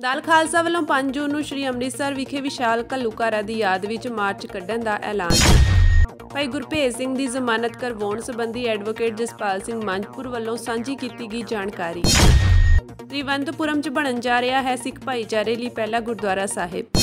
दल खालसा ਵੱਲੋਂ 5 जून ਨੂੰ श्री ਅੰਮ੍ਰਿਤਸਰ ਵਿਖੇ विशाल ਘੱਲੂਘਾਰਾ ਦੀ ਯਾਦ ਵਿੱਚ ਮਾਰਚ ਕੱਢਣ ਦਾ ਐਲਾਨ। ਭਾਈ ਗੁਰਭੇਜ ਸਿੰਘ ਦੀ ਜ਼ਮਾਨਤ ਕਰਵਾਉਣ ਸੰਬੰਧੀ ਐਡਵੋਕੇਟ ਜਸਪਾਲ ਸਿੰਘ ਮੰਝਪੁਰ ਵੱਲੋਂ ਸਾਂਝੀ ਕੀਤੀ ਗਈ ਜਾਣਕਾਰੀ। ਤ੍ਰਿਵੰਤਪੁਰਮ 'ਚ ਬਣਨ ਜਾ ਰਿਹਾ ਹੈ ਸਿੱਖ ਭਾਈਚਾਰੇ ਲਈ ਪਹਿਲਾ ਗੁਰਦੁਆਰਾ ਸਾਹਿਬ।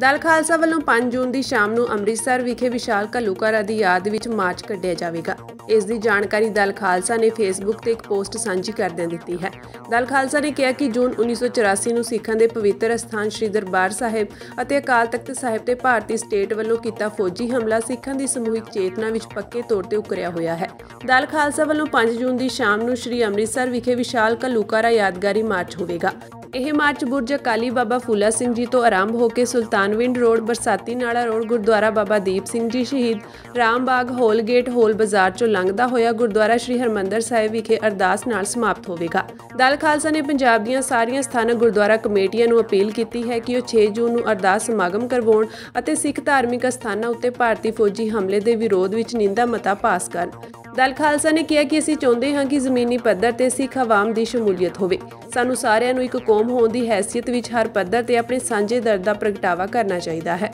दल खालसा ਵੱਲੋਂ 5 जून ਦੀ ਸ਼ਾਮ ਨੂੰ ਅੰਮ੍ਰਿਤਸਰ ਵਿਖੇ ਵਿਸ਼ਾਲ ਘੱਲੂਘਾਰਾ ਦੀ ਯਾਦ ਵਿੱਚ ਮਾਰਚ ਕੱਢਿਆ ਜਾਵੇਗਾ। ਇਸ ਦੀ ਜਾਣਕਾਰੀ ਦਲ ਖਾਲਸਾ ਨੇ ਫੇਸਬੁੱਕ ਤੇ ਇੱਕ ਪੋਸਟ ਸਾਂਝੀ ਕਰਦਿਆਂ ਦਿੱਤੀ ਹੈ। ਦਲ ਖਾਲਸਾ ਨੇ ਕਿਹਾ ਕਿ ਜੂਨ 1984 ਨੂੰ ਸਿੱਖਾਂ ਦੇ ਪਵਿੱਤਰ ਅਸਥਾਨ ਸ੍ਰੀ ਦਰਬਾਰ ਸਾਹਿਬ ਅਤੇ ਅਕਾਲ ਤਖਤ ਸਾਹਿਬ ਤੇ ਭਾਰਤੀ ਸਟੇਟ ਵੱਲੋਂ ਕੀਤਾ ਫੌਜੀ ਹਮਲਾ ਸਿੱਖਾਂ ਦੀ ਸਮੂਹਿਕ ਚੇਤਨਾ ਵਿੱਚ ਪੱਕੇ ਤੌਰ ਤੇ ਉਕਰਿਆ ਹੋਇਆ ਹੈ। ਦਲ ਖਾਲਸਾ ਵੱਲੋਂ 5 ਜੂਨ ਦੀ ਸ਼ਾਮ ਨੂੰ ਸ੍ਰੀ ਅੰਮ੍ਰਿਤਸਰ ਵਿਖੇ ਵਿਸ਼ਾਲ ਘੱਲੂਘਾਰਾ ਯਾਦਗਾਰੀ ਮਾਰਚ ਹੋਵੇਗਾ। ਇਹ ਮਾਰਚ ਬੁਰਜ ਅਕਾਲੀ ਬਾਬਾ ਫੂਲਾ ਸਿੰਘ ਜੀ ਤੋਂ ਆਰੰਭ ਹੋ ਕੇ ਸੁਲਤਾਨਵਿੰਡ ਰੋਡ, ਬਰਸਾਤੀ ਨਾਲਾ ਰੋਡ, ਗੁਰਦੁਆਰਾ ਬਾਬਾ ਦੀਪ ਸਿੰਘ ਜੀ ਸ਼ਹੀਦ, ਰਾਮਬਾਗ, ਹੋਲ ਗੇਟ, ਹੋਲ ਬਾਜ਼ਾਰ ਚੋਂ ਲੰਘਦਾ ਹੋਇਆ ਗੁਰਦੁਆਰਾ ਸ਼੍ਰੀ ਹਰਮੰਦਰ ਸਾਹਿਬ ਵਿਖੇ ਅਰਦਾਸ ਨਾਲ ਸਮਾਪਤ ਹੋਵੇਗਾ। ਦਲ ਖਾਲਸਾ ਨੇ ਪੰਜਾਬ ਦੀਆਂ ਸਾਰੀਆਂ ਸਥਾਨਕ ਗੁਰਦੁਆਰਾ ਕਮੇਟੀਆਂ ਨੂੰ ਅਪੀਲ ਕੀਤੀ ਹੈ ਕਿ ਉਹ 6 ਜੂਨ ਨੂੰ ਅਰਦਾਸ ਸਮਾਗਮ ਕਰਵਾਉਣ ਅਤੇ ਸਿੱਖ ਧਾਰਮਿਕ ਅਸਥਾਨਾਂ ਉੱਤੇ ਭਾਰਤੀ ਫੌਜੀ ਹਮਲੇ ਦੇ ਵਿਰੋਧ ਵਿੱਚ ਨਿੰਦਾ ਮਤਾ ਪਾਸ ਕਰਨ। ਦਲ ਖਾਲਸਾ ਨੇ ਕਿਹਾ ਕਿ ਅਸੀਂ ਚਾਹੁੰਦੇ ਹਾਂ ਕਿ ਜ਼ਮੀਨੀ ਪੱਧਰ ਤੇ ਸਿੱਖ ਆਵਾਮ ਦੀ ਸ਼ਮੂਲੀਅਤ ਹੋਵੇ। ਸਾਨੂੰ ਸਾਰਿਆਂ ਨੂੰ ਇੱਕ ਕੌਮ ਹੋਣ ਦੀ ਹੈਸੀਅਤ ਵਿੱਚ ਹਰ ਪੱਧਰ ਤੇ ਆਪਣੇ ਸਾਂਝੇ ਦਰਦ ਦਾ ਪ੍ਰਗਟਾਵਾ ਕਰਨਾ ਚਾਹੀਦਾ ਹੈ।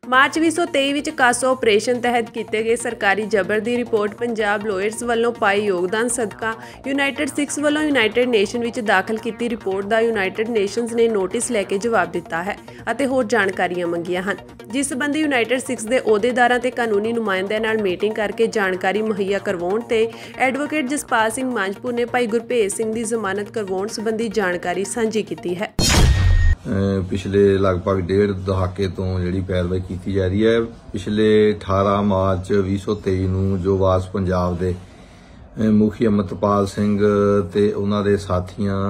ਮਾਰਚ 2023 ਵਿੱਚ ਕਾਸੋ ਆਪਰੇਸ਼ਨ ਤਹਿਤ ਕੀਤੇ ਗਏ ਸਰਕਾਰੀ ਜਬਰ ਦੀ ਰਿਪੋਰਟ ਪੰਜਾਬ ਲਾਇਰਸ ਵੱਲੋਂ ਪਾਏ ਯੋਗਦਾਨ ਸਦਕਾ ਯੂਨਾਈਟਿਡ ਸਿੱਖਸ ਵੱਲੋਂ ਯੂਨਾਈਟਿਡ ਨੇਸ਼ਨ ਵਿੱਚ ਦਾਖਲ ਕੀਤੀ ਰਿਪੋਰਟ ਦਾ ਯੂਨਾਈਟਿਡ ਨੇਸ਼ਨਸ ਨੇ ਨੋਟਿਸ ਲੈ ਕੇ ਜਵਾਬ ਦਿੱਤਾ ਹੈ ਅਤੇ ਹੋਰ ਜਾਣਕਾਰੀਆਂ ਮੰਗੀਆਂ ਹਨ, ਜਿਸ ਸੰਬੰਧੀ ਯੂਨਾਈਟਿਡ ਸਿੱਖਸ ਦੇ ਅਹੁਦੇਦਾਰਾਂ ਤੇ ਕਾਨੂੰਨੀ ਨੁਮਾਇੰਦਿਆਂ ਨਾਲ ਮੀਟਿੰਗ ਕਰਕੇ ਜਾਣਕਾਰੀ ਮੁਹੱਈਆ ਕਰਵਾਉਣ ਤੇ ਐਡਵੋਕੇਟ ਜਸਪਾਲ ਸਿੰਘ ਮੰਝਪੁਰ ਨੇ ਭਾਈ ਗੁਰਭੇਜ ਸਿੰਘ ਦੀ ਜ਼ਮਾਨਤ ਕਰਵਾਉਣ ਸੰਬੰਧੀ ਜਾਣਕਾਰੀ ਸਾਂਝੀ ਕੀਤੀ ਹੈ। पिछले लगभग 1.5 दहाके तो जी पैरवाई की जा रही है। पिछले 18 मार्च 2023 ਨੂੰ जो वास पंजाब ਦੇ मुखी अमृतपाल ਸਿੰਘ ਤੇ ਉਹਨਾਂ ਦੇ ਸਾਥੀਆਂ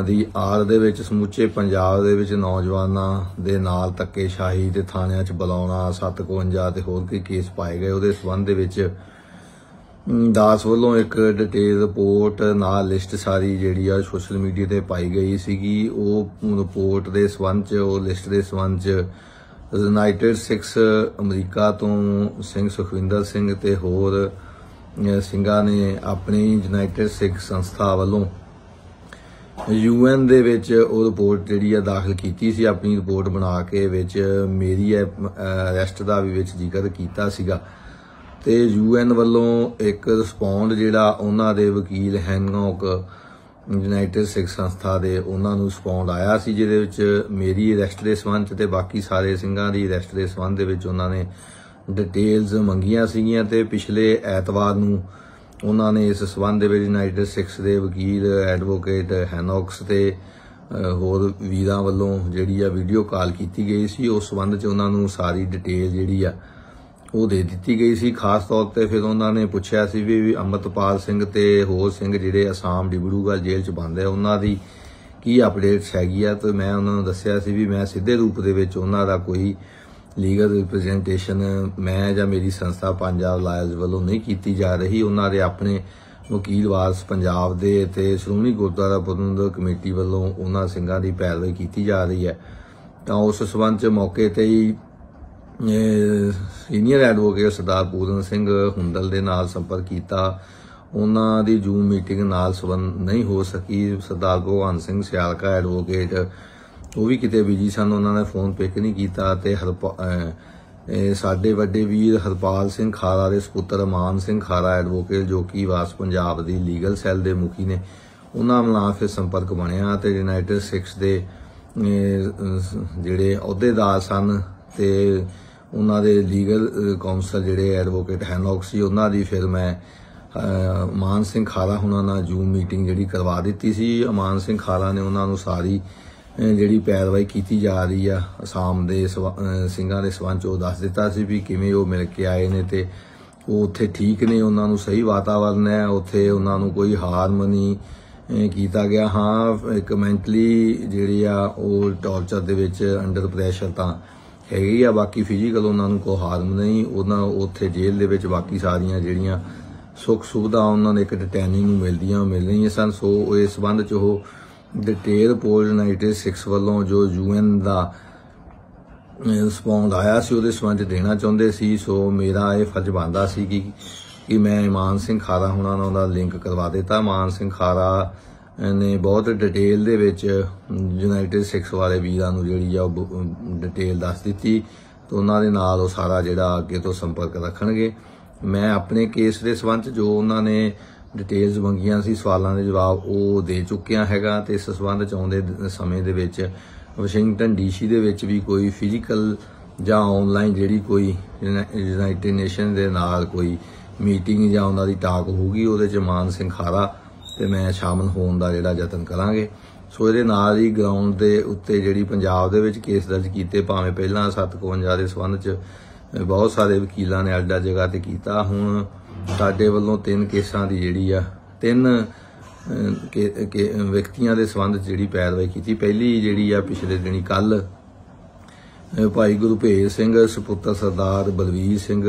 ਦੀ ਆੜ ਦੇ ਵਿੱਚ ਸਮੁੱਚੇ ਪੰਜਾਬ ਦੇ ਵਿੱਚ ਨੌਜਵਾਨਾਂ ਦੇ ਨਾਲ ਧੱਕੇਸ਼ਾਹੀ ਤੇ ਥਾਣਿਆਂ 'ਚ ਬੁਲਾਉਣਾ 751 ਤੇ ਹੋਰ ਕਈ ਕੇਸ ਪਾਏ ਗਏ। ਉਹਦੇ ਸਬੰਧ ਦੇ ਵਿੱਚ दास ਵੱਲੋਂ ਇੱਕ ਡਿਟੇਲ ਰਿਪੋਰਟ ਨਾਲ ਲਿਸਟ ਸਾਰੀ ਜਿਹੜੀ ਆ ਸੋਸ਼ਲ ਮੀਡੀਆ ਤੇ ਪਾਈ ਗਈ ਸੀਗੀ। ਉਹ ਰਿਪੋਰਟ ਦੇ ਸਬੰਧ 'ਚ ਉਹ ਲਿਸਟ ਦੇ ਸਬੰਧ 'ਚ ਯੂਨਾਈਟਿਡ ਸਿੱਖਸ ਅਮਰੀਕਾ ਤੋਂ ਸਿੰਘ ਸੁਖਵਿੰਦਰ ਸਿੰਘ ਤੇ ਹੋਰ ਸਿੰਘਾਂ ਨੇ ਆਪਣੀ ਯੂਨਾਈਟਿਡ ਸਿੱਖ ਸੰਸਥਾ ਵੱਲੋਂ UN ਦੇ ਵਿੱਚ ਉਹ ਰਿਪੋਰਟ ਜਿਹੜੀ ਆ ਦਾਖਲ ਕੀਤੀ ਸੀ। ਆਪਣੀ ਰਿਪੋਰਟ ਬਣਾ ਕੇ ਵਿੱਚ ਮੇਰੀ ਅਰੈਸਟ ਦਾ ਵੀ ਵਿੱਚ ਜ਼ਿਕਰ ਕੀਤਾ ਸੀਗਾ ਤੇ UN ਵੱਲੋਂ ਇੱਕ ਰਿਸਪੌਂਡ ਜਿਹੜਾ ਉਹਨਾਂ ਦੇ ਵਕੀਲ ਹੈਨੌਕ ਯੂਨਾਈਟਿਡ ਸਿੱਖ ਸੰਸਥਾ ਦੇ ਉਹਨਾਂ ਨੂੰ ਰਿਸਪੌਂਡ ਆਇਆ ਸੀ, ਜਿਹਦੇ ਵਿੱਚ ਮੇਰੀ ਅਰੈਸਟ ਦੇ ਸੰਬੰਧ 'ਚ ਤੇ ਬਾਕੀ ਸਾਰੇ ਸਿੰਘਾਂ ਦੀ ਅਰੈਸਟ ਦੇ ਸੰਬੰਧ ਦੇ ਵਿੱਚ ਉਹਨਾਂ ਨੇ ਡਿਟੇਲਸ ਮੰਗੀਆਂ ਸੀਗੀਆਂ ਤੇ ਪਿਛਲੇ ਐਤਵਾਰ ਨੂੰ ਉਹਨਾਂ ਨੇ ਇਸ ਸੰਬੰਧ ਦੇ ਵਿੱਚ ਯੂਨਾਈਟਿਡ ਸਿੱਖਸ ਦੇ ਵਕੀਲ ਐਡਵੋਕੇਟ ਹੈਨੌਕਸ ਤੇ ਹੋਰ ਵੀਰਾਂ ਵੱਲੋਂ ਜਿਹੜੀ ਆ ਵੀਡੀਓ ਕਾਲ ਕੀਤੀ ਗਈ ਸੀ। ਉਸ ਸੰਬੰਧ 'ਚ ਉਹਨਾਂ ਨੂੰ ਸਾਰੀ ਡਿਟੇਲ ਜਿਹੜੀ ਆ ਉਹ ਦੇ ਦਿੱਤੀ ਗਈ ਸੀ। ਖਾਸ ਤੌਰ ਤੇ ਫਿਰ ਉਹਨਾਂ ਨੇ ਪੁੱਛਿਆ ਸੀ ਵੀ ਅਮਰਤਪਾਲ ਸਿੰਘ ਤੇ ਹੋਰ ਸਿੰਘ ਜਿਹੜੇ ਅਸਾਮ ਡਿਬੜੂਗੜ੍ਹ ਜੇਲ੍ਹ 'ਚ ਬੰਦ ਹੈ ਉਹਨਾਂ ਦੀ ਕੀ ਅਪਡੇਟਸ ਹੈਗੀ ਆ। ਤੇ ਮੈਂ ਉਹਨਾਂ ਨੂੰ ਦੱਸਿਆ ਸੀ ਵੀ ਮੈਂ ਸਿੱਧੇ ਰੂਪ ਦੇ ਵਿੱਚ ਉਹਨਾਂ ਦਾ ਕੋਈ ਲੀਗਲ ਰਿਪਰੈਜ਼ੈਂਟੇਸ਼ਨ ਮੈਂ ਜਾਂ ਮੇਰੀ ਸੰਸਥਾ ਪੰਜਾਬ ਲਾਇਰਸ ਵੱਲੋਂ ਨਹੀਂ ਕੀਤੀ ਜਾ ਰਹੀ। ਉਹਨਾਂ ਦੇ ਆਪਣੇ ਵਕੀਲ ਵਾਰਸ ਪੰਜਾਬ ਦੇ ਤੇ ਸ਼੍ਰੋਮਣੀ ਗੁਰਦੁਆਰਾ ਪ੍ਰਬੰਧਕ ਕਮੇਟੀ ਵੱਲੋਂ ਉਹਨਾਂ ਸਿੰਘਾਂ ਦੀ ਪੈਰਵਾਈ ਕੀਤੀ ਜਾ ਰਹੀ ਹੈ। ਤਾਂ ਉਸ ਸੰਬੰਧ 'ਚ ਮੌਕੇ ਤੇ ਹੀ ਸੀਨੀਅਰ ਐਡਵੋਕੇਟ ਸਰਦਾਰ ਪੂਰਨ ਸਿੰਘ ਹੁੰਦਲ ਦੇ ਨਾਲ ਸੰਪਰਕ ਕੀਤਾ। ਉਹਨਾਂ ਦੀ ਜੂਮ ਮੀਟਿੰਗ ਨਾਲ ਸੰਬੰਧ ਨਹੀਂ ਹੋ ਸਕੀ। ਸਰਦਾਰ ਭਗਵਾਨ ਸਿੰਘ ਸਿਆਲਕਾ ਐਡਵੋਕੇਟ ਉਹ ਵੀ ਕਿਤੇ ਬਿਜੀ ਸਨ, ਉਹਨਾਂ ਨੇ ਫੋਨ ਪਿਕ ਨਹੀਂ ਕੀਤਾ ਤੇ ਸਾਡੇ ਵੱਡੇ ਵੀਰ ਹਰਪਾਲ ਸਿੰਘ ਖਾਰਾ ਦੇ ਸਪੁੱਤਰ ਅਮਾਨ ਸਿੰਘ ਖਾਰਾ ਐਡਵੋਕੇਟ ਜੋ ਕਿ ਵਾਸ ਪੰਜਾਬ ਦੀ ਲੀਗਲ ਸੈੱਲ ਦੇ ਮੁਖੀ ਨੇ, ਉਹਨਾਂ ਨਾਲ ਫਿਰ ਸੰਪਰਕ ਬਣਿਆ ਤੇ ਯੂਨਾਈਟਿਡ ਸਿੱਖਸ ਦੇ ਜਿਹੜੇ ਅਹੁਦੇਦਾਰ ਸਨ ਤੇ ਉਹਨਾਂ ਦੇ ਲੀਗਲ ਕਾਉਂਸਲ ਜਿਹੜੇ ਐਡਵੋਕੇਟ ਹੈਨੌਕ ਸੀ ਉਹਨਾਂ ਦੀ ਫਿਰ ਮੈਂ ਅਮਾਨ ਸਿੰਘ ਖਾਰਾ ਉਹਨਾਂ ਨਾਲ ਜੂਮ ਮੀਟਿੰਗ ਜਿਹੜੀ ਕਰਵਾ ਦਿੱਤੀ ਸੀ। ਅਮਾਨ ਸਿੰਘ ਖਾਰਾ ਨੇ ਉਹਨਾਂ ਨੂੰ ਸਾਰੀ ਜਿਹੜੀ ਪੈਰਵਾਈ ਕੀਤੀ ਜਾ ਰਹੀ ਆ ਅਸਾਮ ਦੇ ਸਿੰਘਾਂ ਦੇ ਸੰਬੰਧ 'ਚ ਉਹ ਦੱਸ ਦਿੱਤਾ ਸੀ ਵੀ ਕਿਵੇਂ ਉਹ ਮਿਲ ਕੇ ਆਏ ਨੇ ਤੇ ਉਹ ਉੱਥੇ ਠੀਕ ਨੇ, ਉਹਨਾਂ ਨੂੰ ਸਹੀ ਵਾਤਾਵਰਨ ਹੈ, ਉੱਥੇ ਉਹਨਾਂ ਨੂੰ ਕੋਈ ਹਾਰਮ ਨਹੀਂ ਕੀਤਾ ਗਿਆ। ਹਾਂ, ਇੱਕ ਮੈਂਟਲੀ ਜਿਹੜੀ ਆ ਉਹ ਟੌਰਚਰ ਦੇ ਵਿੱਚ ਅੰਡਰ ਪ੍ਰੈਸ਼ਰ ਤਾਂ ਹੈਗੀ ਆ, ਬਾਕੀ ਫਿਜ਼ੀਕਲ ਉਹਨਾਂ ਨੂੰ ਕੋਈ ਹਾਰਮ ਨਹੀਂ। ਉਹਨਾਂ ਉੱਥੇ ਜੇਲ੍ਹ ਦੇ ਵਿੱਚ ਬਾਕੀ ਸਾਰੀਆਂ ਜਿਹੜੀਆਂ ਸੁੱਖ ਸੁਵਿਧਾ ਉਹਨਾਂ ਨੇ ਇੱਕ ਡਿਟੈਨੀ ਨੂੰ ਮਿਲ ਰਹੀਆਂ ਸਨ। ਸੋ ਇਸ ਸੰਬੰਧ 'ਚ ਉਹ ਡਿਟੇਲ ਰਿਪੋਰਟ ਯੂਨਾਈਟਿਡ ਸਿੱਖਸ ਵੱਲੋਂ ਜੋ UN ਦਾ ਰਿਸਪੌਂਡ ਆਇਆ ਸੀ ਉਹਦੇ ਸੰਬੰਧ 'ਚ ਦੇਣਾ ਚਾਹੁੰਦੇ ਸੀ। ਸੋ ਮੇਰਾ ਇਹ ਫਰਜ਼ ਬਣਦਾ ਸੀ ਕਿ ਮੈਂ ਮਾਨ ਸਿੰਘ ਖਾਰਾ ਹੁਣਾਂ ਨਾਲ ਉਹਦਾ ਲਿੰਕ ਕਰਵਾ ਦਿੱਤਾ। ਮਾਨ ਸਿੰਘ ਖਾਰਾ ਨੇ ਬਹੁਤ ਡਿਟੇਲ ਦੇ ਵਿੱਚ ਯੂਨਾਈਟਿਡ ਸਿੱਖਸ ਵਾਲੇ ਵੀਰਾਂ ਨੂੰ ਜਿਹੜੀ ਆ ਉਹ ਡਿਟੇਲ ਦੱਸ ਦਿੱਤੀ ਤੇ ਉਹਨਾਂ ਦੇ ਨਾਲ ਉਹ ਸਾਰਾ ਜਿਹੜਾ ਅੱਗੇ ਤੋਂ ਸੰਪਰਕ ਰੱਖਣਗੇ। ਮੈਂ ਆਪਣੇ ਕੇਸ ਦੇ ਸੰਬੰਧ ਜੋ ਉਹਨਾਂ ਨੇ ਡਿਟੇਲਸ ਮੰਗੀਆਂ ਸੀ, ਸਵਾਲਾਂ ਦੇ ਜਵਾਬ ਉਹ ਦੇ ਚੁੱਕਿਆ ਹੈਗਾ ਤੇ ਇਸ ਸੰਬੰਧ ਚ ਆਉਂਦੇ ਸਮੇਂ ਦੇ ਵਿੱਚ ਵਾਸ਼ਿੰਗਟਨ DC ਦੇ ਵਿੱਚ ਵੀ ਕੋਈ ਫਿਜ਼ੀਕਲ ਜਾਂ ਆਨਲਾਈਨ ਜਿਹੜੀ ਕੋਈ ਯੂਨਾਈਟਿਡ ਨੇਸ਼ਨ ਦੇ ਨਾਲ ਕੋਈ ਮੀਟਿੰਗ ਜਾਂ ਉਹਨਾਂ ਦੀ ਟਾਕ ਹੋਊਗੀ, ਉਹਦੇ ਚ ਮਾਨ ਸਿੰਘ ਖਾਰਾ ਤੇ ਮੈਂ ਸ਼ਾਮਲ ਹੋਣ ਦਾ ਜਿਹੜਾ ਯਤਨ ਕਰਾਂਗੇ। ਸੋ ਇਹਦੇ ਨਾਲ ਹੀ ਗਰਾਊਂਡ ਦੇ ਉੱਤੇ ਜਿਹੜੀ ਪੰਜਾਬ ਦੇ ਵਿੱਚ ਕੇਸ ਦਰਜ ਕੀਤੇ, ਭਾਵੇਂ ਪਹਿਲਾਂ 751 ਦੇ ਸੰਬੰਧ ਚ ਬਹੁਤ ਸਾਰੇ ਵਕੀਲਾਂ ਨੇ ਅੱਡ ਜਗ੍ਹਾ ਤੇ ਕੀਤਾ, ਹੁਣ ਸਾਡੇ ਵੱਲੋਂ 3 ਕੇਸਾਂ ਦੀ ਜਿਹੜੀ ਆ 3 ਵਿਅਕਤੀਆਂ ਦੇ ਸੰਬੰਧ ਚ ਜਿਹੜੀ ਪੈਰਵਾਈ ਕੀਤੀ। ਪਹਿਲੀ ਜਿਹੜੀ ਆ ਪਿਛਲੇ ਦਿਨੀ ਕੱਲ ਭਾਈ ਗੁਰਭੇਜ ਸਿੰਘ ਸਪੁੱਤਰ ਸਰਦਾਰ ਬਲਵੀਰ ਸਿੰਘ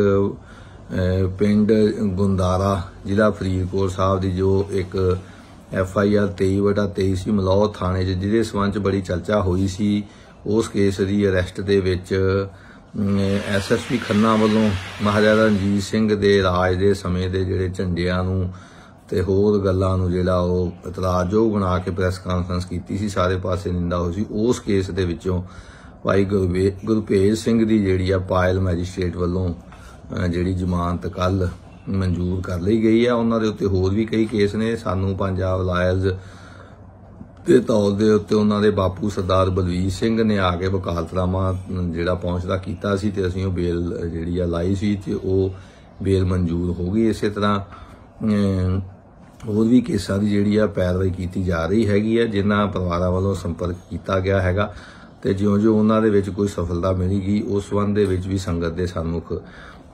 ਪਿੰਡ ਗੁੰਦਾਰਾ ਜ਼ਿਲ੍ਹਾ ਫਰੀਦਕੋਟ ਸਾਹਿਬ ਦੀ ਜੋ ਇੱਕ FIR 23/23 ਸੀ ਮਲੌਦ ਥਾਣੇ 'ਚ, ਜਿਹਦੇ ਸੰਬੰਧ 'ਚ ਬੜੀ ਚਰਚਾ ਹੋਈ ਸੀ। ਉਸ ਕੇਸ ਦੀ ਅਰੈਸਟ ਦੇ ਵਿੱਚ SSP ਖੰਨਾ ਵੱਲੋਂ ਮਹਾਰਾਜਾ ਰਣਜੀਤ ਸਿੰਘ ਦੇ ਰਾਜ ਦੇ ਸਮੇਂ ਦੇ ਜਿਹੜੇ ਝੰਡਿਆਂ ਨੂੰ ਤੇ ਹੋਰ ਗੱਲਾਂ ਨੂੰ ਜਿਹੜਾ ਉਹ ਇਤਰਾਜ਼ਯੋਗ ਬਣਾ ਕੇ ਪ੍ਰੈਸ ਕਾਨਫਰੰਸ ਕੀਤੀ ਸੀ, ਸਾਰੇ ਪਾਸੇ ਨਿੰਦਾ ਹੋਈ ਸੀ। ਉਸ ਕੇਸ ਦੇ ਵਿੱਚੋਂ ਭਾਈ ਗੁਰਭੇਜ ਸਿੰਘ ਦੀ ਜਿਹੜੀ ਆ ਪਾਇਲ ਮੈਜਿਸਟ੍ਰੇਟ ਵੱਲੋਂ ਜਿਹੜੀ ਜ਼ਮਾਨਤ ਕੱਲ ਮਨਜ਼ੂਰ ਕਰ ਲਈ ਗਈ ਆ। ਉਹਨਾਂ ਦੇ ਉੱਤੇ ਹੋਰ ਵੀ ਕਈ ਕੇਸ ਨੇ। ਸਾਨੂੰ ਪੰਜਾਬ ਲਾਇਰਜ਼ ਦੇ ਤੌਰ ਦੇ ਉੱਤੇ ਉਹਨਾਂ ਦੇ ਬਾਪੂ ਸਰਦਾਰ ਬਲਵੀਰ ਸਿੰਘ ਨੇ ਆ ਕੇ ਵਕਾਲਤਨਾਮਾ ਜਿਹੜਾ ਪਹੁੰਚਦਾ ਕੀਤਾ ਸੀ ਤੇ ਅਸੀਂ ਉਹ ਬੇਲ ਜਿਹੜੀ ਆ ਲਾਈ ਸੀ ਤੇ ਉਹ ਬੇਲ ਮਨਜ਼ੂਰ ਹੋ ਗਈ। ਇਸੇ ਤਰ੍ਹਾਂ ਹੋਰ ਵੀ ਕੇਸਾਂ ਦੀ ਜਿਹੜੀ ਆ ਪੈਰਵਾਈ ਕੀਤੀ ਜਾ ਰਹੀ ਹੈਗੀ ਆ, ਜਿਨ੍ਹਾਂ ਪਰਿਵਾਰਾਂ ਵੱਲੋਂ ਸੰਪਰਕ ਕੀਤਾ ਗਿਆ ਹੈਗਾ ਤੇ ਜਿਉਂ-ਜਿਉਂ ਉਹਨਾਂ ਦੇ ਵਿੱਚ ਕੋਈ ਸਫਲਤਾ ਮਿਲੇਗੀ ਉਸ ਸੰਬੰਧ ਦੇ ਵਿੱਚ ਵੀ ਸੰਗਤ ਦੇ ਸਨਮੁਖ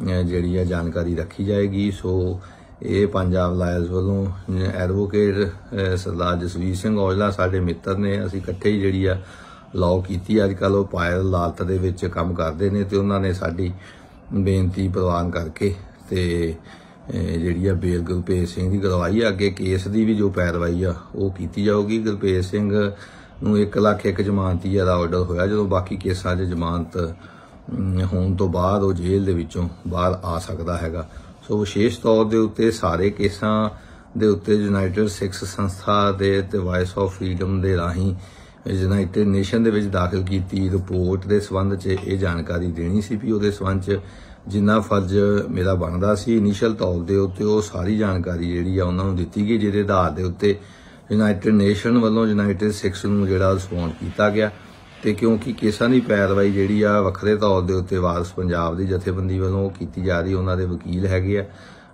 ਜਿਹੜੀ ਆ ਜਾਣਕਾਰੀ ਰੱਖੀ ਜਾਏਗੀ। ਸੋ ਇਹ ਪੰਜਾਬ ਲਾਇਰਜ਼ ਵੱਲੋਂ ਐਡਵੋਕੇਟ ਸਰਦਾਰ ਜਸਵੀਰ ਸਿੰਘ ਔਜਲਾ ਸਾਡੇ ਮਿੱਤਰ ਨੇ, ਅਸੀਂ ਇਕੱਠੇ ਹੀ ਜਿਹੜੀ ਆ ਲਾਅ ਕੀਤੀ। ਅੱਜ ਕੱਲ੍ਹ ਉਹ ਪਾਇਲ ਅਦਾਲਤ ਦੇ ਵਿੱਚ ਕੰਮ ਕਰਦੇ ਨੇ ਤੇ ਉਹਨਾਂ ਨੇ ਸਾਡੀ ਬੇਨਤੀ ਪ੍ਰਵਾਨ ਕਰਕੇ ਤੇ ਜਿਹੜੀ ਆ ਬੇਲ ਗੁਰਭੇਜ ਸਿੰਘ ਦੀ ਕਰਵਾਈ ਆ। ਅੱਗੇ ਕੇਸ ਦੀ ਵੀ ਜੋ ਪੈਰਵਾਈ ਆ ਉਹ ਕੀਤੀ ਜਾਊਗੀ। ਗੁਰਭੇਜ ਸਿੰਘ ਨੂੰ 1 ਲੱਖ 1 ਜ਼ਮਾਨਤੀ ਦਾ ਆਰਡਰ ਹੋਇਆ, ਜਦੋਂ ਬਾਕੀ ਕੇਸਾਂ 'ਚ ਜ਼ਮਾਨਤ ਹੋਣ ਤੋਂ ਬਾਅਦ ਉਹ ਜੇਲ੍ਹ ਦੇ ਵਿੱਚੋਂ ਬਾਹਰ ਆ ਸਕਦਾ ਹੈਗਾ। ਸੋ ਵਿਸ਼ੇਸ਼ ਤੌਰ ਦੇ ਉੱਤੇ ਸਾਰੇ ਕੇਸਾਂ ਦੇ ਉੱਤੇ ਯੂਨਾਈਟਿਡ ਸਿੱਖਸ ਸੰਸਥਾ ਦੇ ਤੇ ਵਾਇਸ ਆਫ ਫਰੀडम ਦੇ ਰਾਹੀਂ ਯੂਨਾਈਟਿਡ ਨੇਸ਼ਨ ਦੇ ਵਿੱਚ ਦਾਖਲ ਕੀਤੀ ਰਿਪੋਰਟ ਦੇ ਸੰਬੰਧ 'ਚ ਇਹ ਜਾਣਕਾਰੀ ਦੇਣੀ ਸੀ ਵੀ ਉਹਦੇ ਸੰਬੰਧ 'ਚ ਜਿੰਨਾ ਫਰਜ਼ ਮੇਰਾ ਬਣਦਾ ਸੀ ਇਨੀਸ਼ੀਅਲ ਤੌਰ ਦੇ ਉੱਤੇ ਉਹ ਸਾਰੀ ਜਾਣਕਾਰੀ ਜਿਹੜੀ ਆ ਉਹਨਾਂ ਨੂੰ ਦਿੱਤੀ ਗਈ, ਜਿਹਦੇ ਆਧਾਰ ਦੇ ਉੱਤੇ ਯੂਨਾਈਟਿਡ ਨੇਸ਼ਨ ਵੱਲੋਂ ਯੂਨਾਈਟਿਡ ਸਿੱਖਸ ਨੂੰ ਜਿਹੜਾ ਰਿਸਪੌਂਡ ਕੀਤਾ ਗਿਆ। ਤੇ ਕਿਉਂਕਿ ਕੇਸਾਂ ਦੀ ਪੈਰਵਾਈ ਜਿਹੜੀ ਆ ਵੱਖਰੇ ਤੌਰ ਦੇ ਉੱਤੇ ਵਾਰਸ ਪੰਜਾਬ ਦੀ ਜਥੇਬੰਦੀ ਵੱਲੋਂ ਕੀਤੀ ਜਾ ਰਹੀ, ਉਹਨਾਂ ਦੇ ਵਕੀਲ ਹੈਗੇ ਆ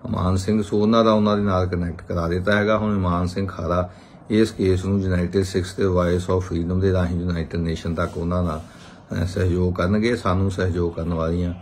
ਇਮਾਨ ਸਿੰਘ, ਸੋ ਉਹਨਾਂ ਦੇ ਨਾਲ ਕਨੈਕਟ ਕਰਾ ਦਿੱਤਾ ਹੈਗਾ। ਹੁਣ ਇਮਾਨ ਸਿੰਘ ਖਾਰਾ ਇਸ ਕੇਸ ਨੂੰ ਯੂਨਾਈਟਿਡ ਸਿੱਖਸ ਤੇ ਵਾਇਸ ਆਫ ਫਰੀडम ਦੇ ਰਾਹੀਂ ਯੂਨਾਈਟਿਡ ਨੇਸ਼ਨ ਤੱਕ ਉਹਨਾਂ ਨਾਲ ਸਹਿਯੋਗ ਕਰਨਗੇ। ਸਾਨੂੰ ਸਹਿਯੋਗ ਕਰਨ ਵਾਲੀਆਂ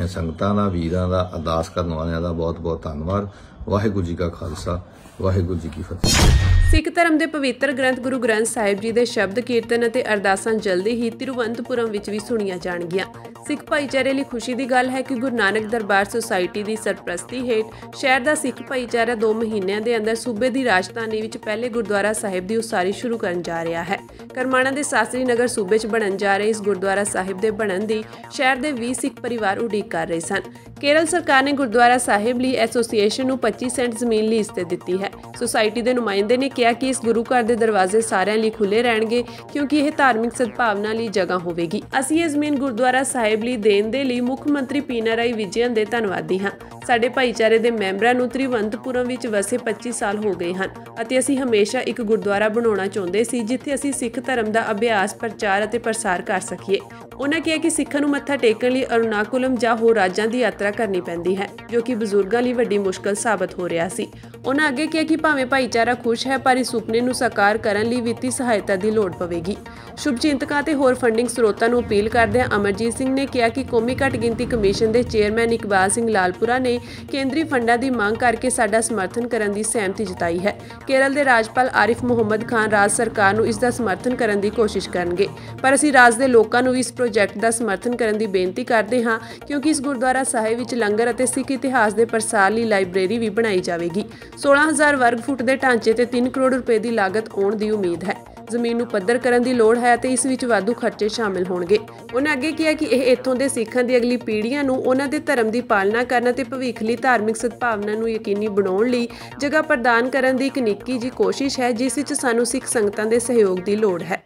ਸੰਗਤਾਂ ਦਾ, ਵੀਰਾਂ ਦਾ, ਅਰਦਾਸ ਕਰਨ ਵਾਲਿਆਂ ਦਾ ਬਹੁਤ ਬਹੁਤ ਧੰਨਵਾਦ। ਵਾਹਿਗੁਰੂ ਜੀ ਕਾ ਖਾਲਸਾ, ਵਾਹਿਗੁਰੂ ਜੀ ਕੀ ਫਤਿਹ। ਸਿੱਖ ਧਰਮ ਦੇ ਪਵਿੱਤਰ ਗ੍ਰੰਥ ਗੁਰੂ ਗ੍ਰੰਥ ਸਾਹਿਬ ਜੀ ਦੇ ਸ਼ਬਦ ਕੀਰਤਨ ਅਤੇ ਅਰਦਾਸਾਂ ਜਲਦੀ ਹੀ ਤਿਰੂਵਨੰਤਪੁਰਮ ਵਿੱਚ ਵੀ ਸੁਣੀਆਂ ਜਾਣਗੀਆਂ। ਸਿੱਖ ਭਾਈਚਾਰੇ ਲਈ ਖੁਸ਼ੀ ਦੀ ਗੱਲ ਹੈ ਕਿ ਗੁਰੂ ਨਾਨਕ ਦਰਬਾਰ ਸੁਸਾਇਟੀ ਦੀ ਸਰਪ੍ਰਸਤੀ ਹੇਠ ਸ਼ਹਿਰ ਦਾ ਸਿੱਖ ਭਾਈਚਾਰਾ 2 ਮਹੀਨਿਆਂ ਦੇ ਅੰਦਰ ਸੂਬੇ ਦੀ ਰਾਜਧਾਨੀ ਵਿੱਚ ਪਹਿਲੇ ਗੁਰਦੁਆਰਾ ਸਾਹਿਬ ਦੀ ਉਸਾਰੀ ਸ਼ੁਰੂ ਕਰਨ ਜਾ ਰਿਹਾ ਹੈ। ਕਰਮਾਣਾ ਦੇ ਸਾਸਰੀ ਨਗਰ ਸੂਬੇ 'ਚ ਬਣਨ ਜਾ ਰਹੇ ਇਸ ਗੁਰਦੁਆਰਾ ਸਾਹਿਬ ਦੇ ਬਣਨ ਦੀ ਸ਼ਹਿਰ ਦੇ 20 ਸਿੱਖ ਪਰਿਵਾਰ ਉਡੀਕ ਕਰ ਰਹੇ ਸਨ। ਕੇਰਲ ਸਰਕਾਰ ਨੇ ਗੁਰਦੁਆਰਾ ਸਾਹਿਬ ਲਈ ਐਸੋਸੀਏਸ਼ਨ ਨੂੰ 25 ਸੈਂਟ ਜ਼ਮੀਨ ਲੀਜ਼ ਤੇ ਦਿੱਤੀ ਹੈ। ਸੁਸਾਇਟੀ ਦੇ ਨੁਮਾਇੰਦੇ ਨੇ ਕਿਹਾ ਕਿ ਇਸ ਗੁਰੂ ਘਰ ਦੇ ਦਰਵਾਜ਼ੇ ਸਾਰਿਆਂ ਲਈ ਖੁੱਲੇ ਰਹਿਣਗੇ ਕਿਉਂਕਿ ਇਹ ਧਾਰਮਿਕ ਸਦਭਾਵਨਾ ਲਈ ਜਗ੍ਹਾ ਹੋਵੇਗੀ। ਅਸੀਂ ਇਹ ਜ਼ਮੀਨ ਗੁਰਦੁਆਰਾ ਸਾਹਿਬ ਲਈ ਦੇਣ ਦੇ ਲਈ ਮੁੱਖ ਮੰਤਰੀ ਪੀਨਾਰਾਈ ਵਿਜਯਨ ਦੇ ਧੰਨਵਾਦੀ ਹਾਂ। ਸਾਡੇ ਭਾਈਚਾਰੇ ਦੇ ਮੈਂਬਰਾਂ ਨੂੰ ਤਿਰੂਵਨੰਤਪੁਰਮ ਵਿੱਚ ਵਸੇ 25 ਸਾਲ ਹੋ ਗਏ ਹਨ ਅਤੇ ਅਸੀਂ ਹਮੇਸ਼ਾ ਇੱਕ ਗੁਰਦੁਆਰਾ ਬਣਾਉਣਾ ਚਾਹੁੰਦੇ ਸੀ ਜਿੱਥੇ ਅਸੀਂ ਸਿੱਖ ਧਰਮ ਦਾ ਅਭਿਆਸ, ਪ੍ਰਚਾਰ ਅਤੇ ਪ੍ਰਸਾਰ ਕਰ ਸਕੀਏ। ਉਹਨਾਂ ਕਿਹਾ ਕਿ ਸਿੱਖਾਂ ਨੂੰ ਮੱਥਾ ਟੇਕਣ ਲਈ ਅਰੁਣਾਕੁਲਮ ਜਾਂ ਹੋਰ ਰਾਜਾਂ ਦੀ ਯਾਤਰਾ ਕਰਨੀ ਪੈਂਦੀ ਹੈ, ਜੋ ਕਿ ਬਜ਼ੁਰਗਾਂ ਲਈ ਵੱਡੀ ਮੁਸ਼ਕਲ ਸਾਬਤ ਹੋ ਰਿਹਾ ਸੀ। ਉਹਨਾਂ ਅੱਗੇ ਕਿਹਾ ਕਿ ਭਾਵੇਂ ਭਾਈਚਾਰਾ ਖੁਸ਼ ਹੈ ਪਰ ਇਸ ਸੁਪਨੇ ਨੂੰ ਸਾਕਾਰ ਕਰਨ ਲਈ ਵਿੱਤੀ ਸਹਾਇਤਾ ਦੀ ਲੋੜ ਪਵੇਗੀ। ਸ਼ੁਭਚਿੰਤਕਾਂ ਤੇ ਹੋਰ ਫੰਡਿੰਗ ਸਰੋਤਾਂ ਨੂੰ ਅਪੀਲ ਕਰਦਿਆਂ ਅਮਰਜੀਤ ਸਿੰਘ ਨੇ ਕਿਹਾ ਕਿ ਕੌਮੀ ਘੱਟ ਗਿਣਤੀ ਕਮਿਸ਼ਨ ਦੇ ਚੇਅਰਮੈਨ ਇਕਬਾਲ ਸਿੰਘ ਲਾਲਪੁਰਾ ਨੇ ਕੇਂਦਰੀ ਫੰਡਾਂ ਦੀ ਮੰਗ ਕਰਕੇ ਸਾਡਾ ਸਮਰਥਨ ਕਰਨ ਦੀ ਸਹਿਮਤੀ ਜਤਾਈ ਹੈ। ਕੇਰਲ ਦੇ ਰਾਜਪਾਲ ਆਰਿਫ ਮੁਹੰਮਦ ਖਾਨ ਰਾਜ ਸਰਕਾਰ ਨੂੰ ਇਸ ਦਾ ਸਮਰਥਨ ਕਰਨ ਦੀ ਕੋਸ਼ਿਸ਼ ਕਰਨਗੇ, ਪਰ ਅਸੀਂ ਰਾਜ ਦੇ ਲੋਕਾਂ ਨੂੰ ਇਸ ਪ੍ਰੋਜੈਕਟ ਦਾ ਸਮਰਥਨ ਕਰਨ ਦੀ ਬੇਨਤੀ ਕਰਦੇ ਹਾਂ ਕਿਉਂਕਿ ਇਸ ਗੁਰਦੁਆਰਾ ਸਾਹਿਬ ਵਿੱਚ ਲੰਗਰ ਅਤੇ ਸਿੱਖ ਇਤਿਹਾਸ ਦੇ ਪ੍ਰਸਾਰ ਲਈ ਲਾਇਬ੍ਰੇਰੀ ਵੀ ਬਣਾਈ ਜਾਵੇਗੀ। 16,000 ਵਰਗ ਫੁੱਟ ਦੇ ਢਾਂਚੇ ਤੇ 3 ਕਰੋੜ ਰੁਪਏ ਦੀ ਲਾਗਤ ਆਉਣ ਦੀ ਉਮੀਦ ਹੈ। ਜ਼ਮੀਨ ਨੂੰ ਪੱਧਰ ਕਰਨ ਦੀ ਲੋੜ ਹੈ ਤੇ ਇਸ ਵਿੱਚ ਵਾਧੂ ਖਰਚੇ ਸ਼ਾਮਿਲ ਹੋਣਗੇ। ਉਹਨਾਂ ਅੱਗੇ ਕਿਹਾ ਕਿ ਇਹ ਇੱਥੋਂ ਦੇ ਸਿੱਖਾਂ ਦੀ ਅਗਲੀ ਪੀੜ੍ਹੀਆਂ ਨੂੰ ਉਹਨਾਂ ਦੇ ਧਰਮ ਦੀ ਪਾਲਣਾ ਕਰਨ ਅਤੇ ਭਵਿੱਖ ਲਈ ਧਾਰਮਿਕ ਸਦਭਾਵਨਾ ਨੂੰ ਯਕੀਨੀ ਬਣਾਉਣ ਲਈ ਜਗ੍ਹਾ ਪ੍ਰਦਾਨ ਕਰਨ ਦੀ ਇੱਕ ਨਿੱਕੀ ਜਿਹੀ ਕੋਸ਼ਿਸ਼ ਹੈ, ਜਿਸ ਵਿੱਚ ਸਾਨੂੰ ਸਿੱਖ ਸੰਗਤਾਂ ਦੇ ਸਹਿਯੋਗ ਦੀ ਲੋੜ ਹੈ।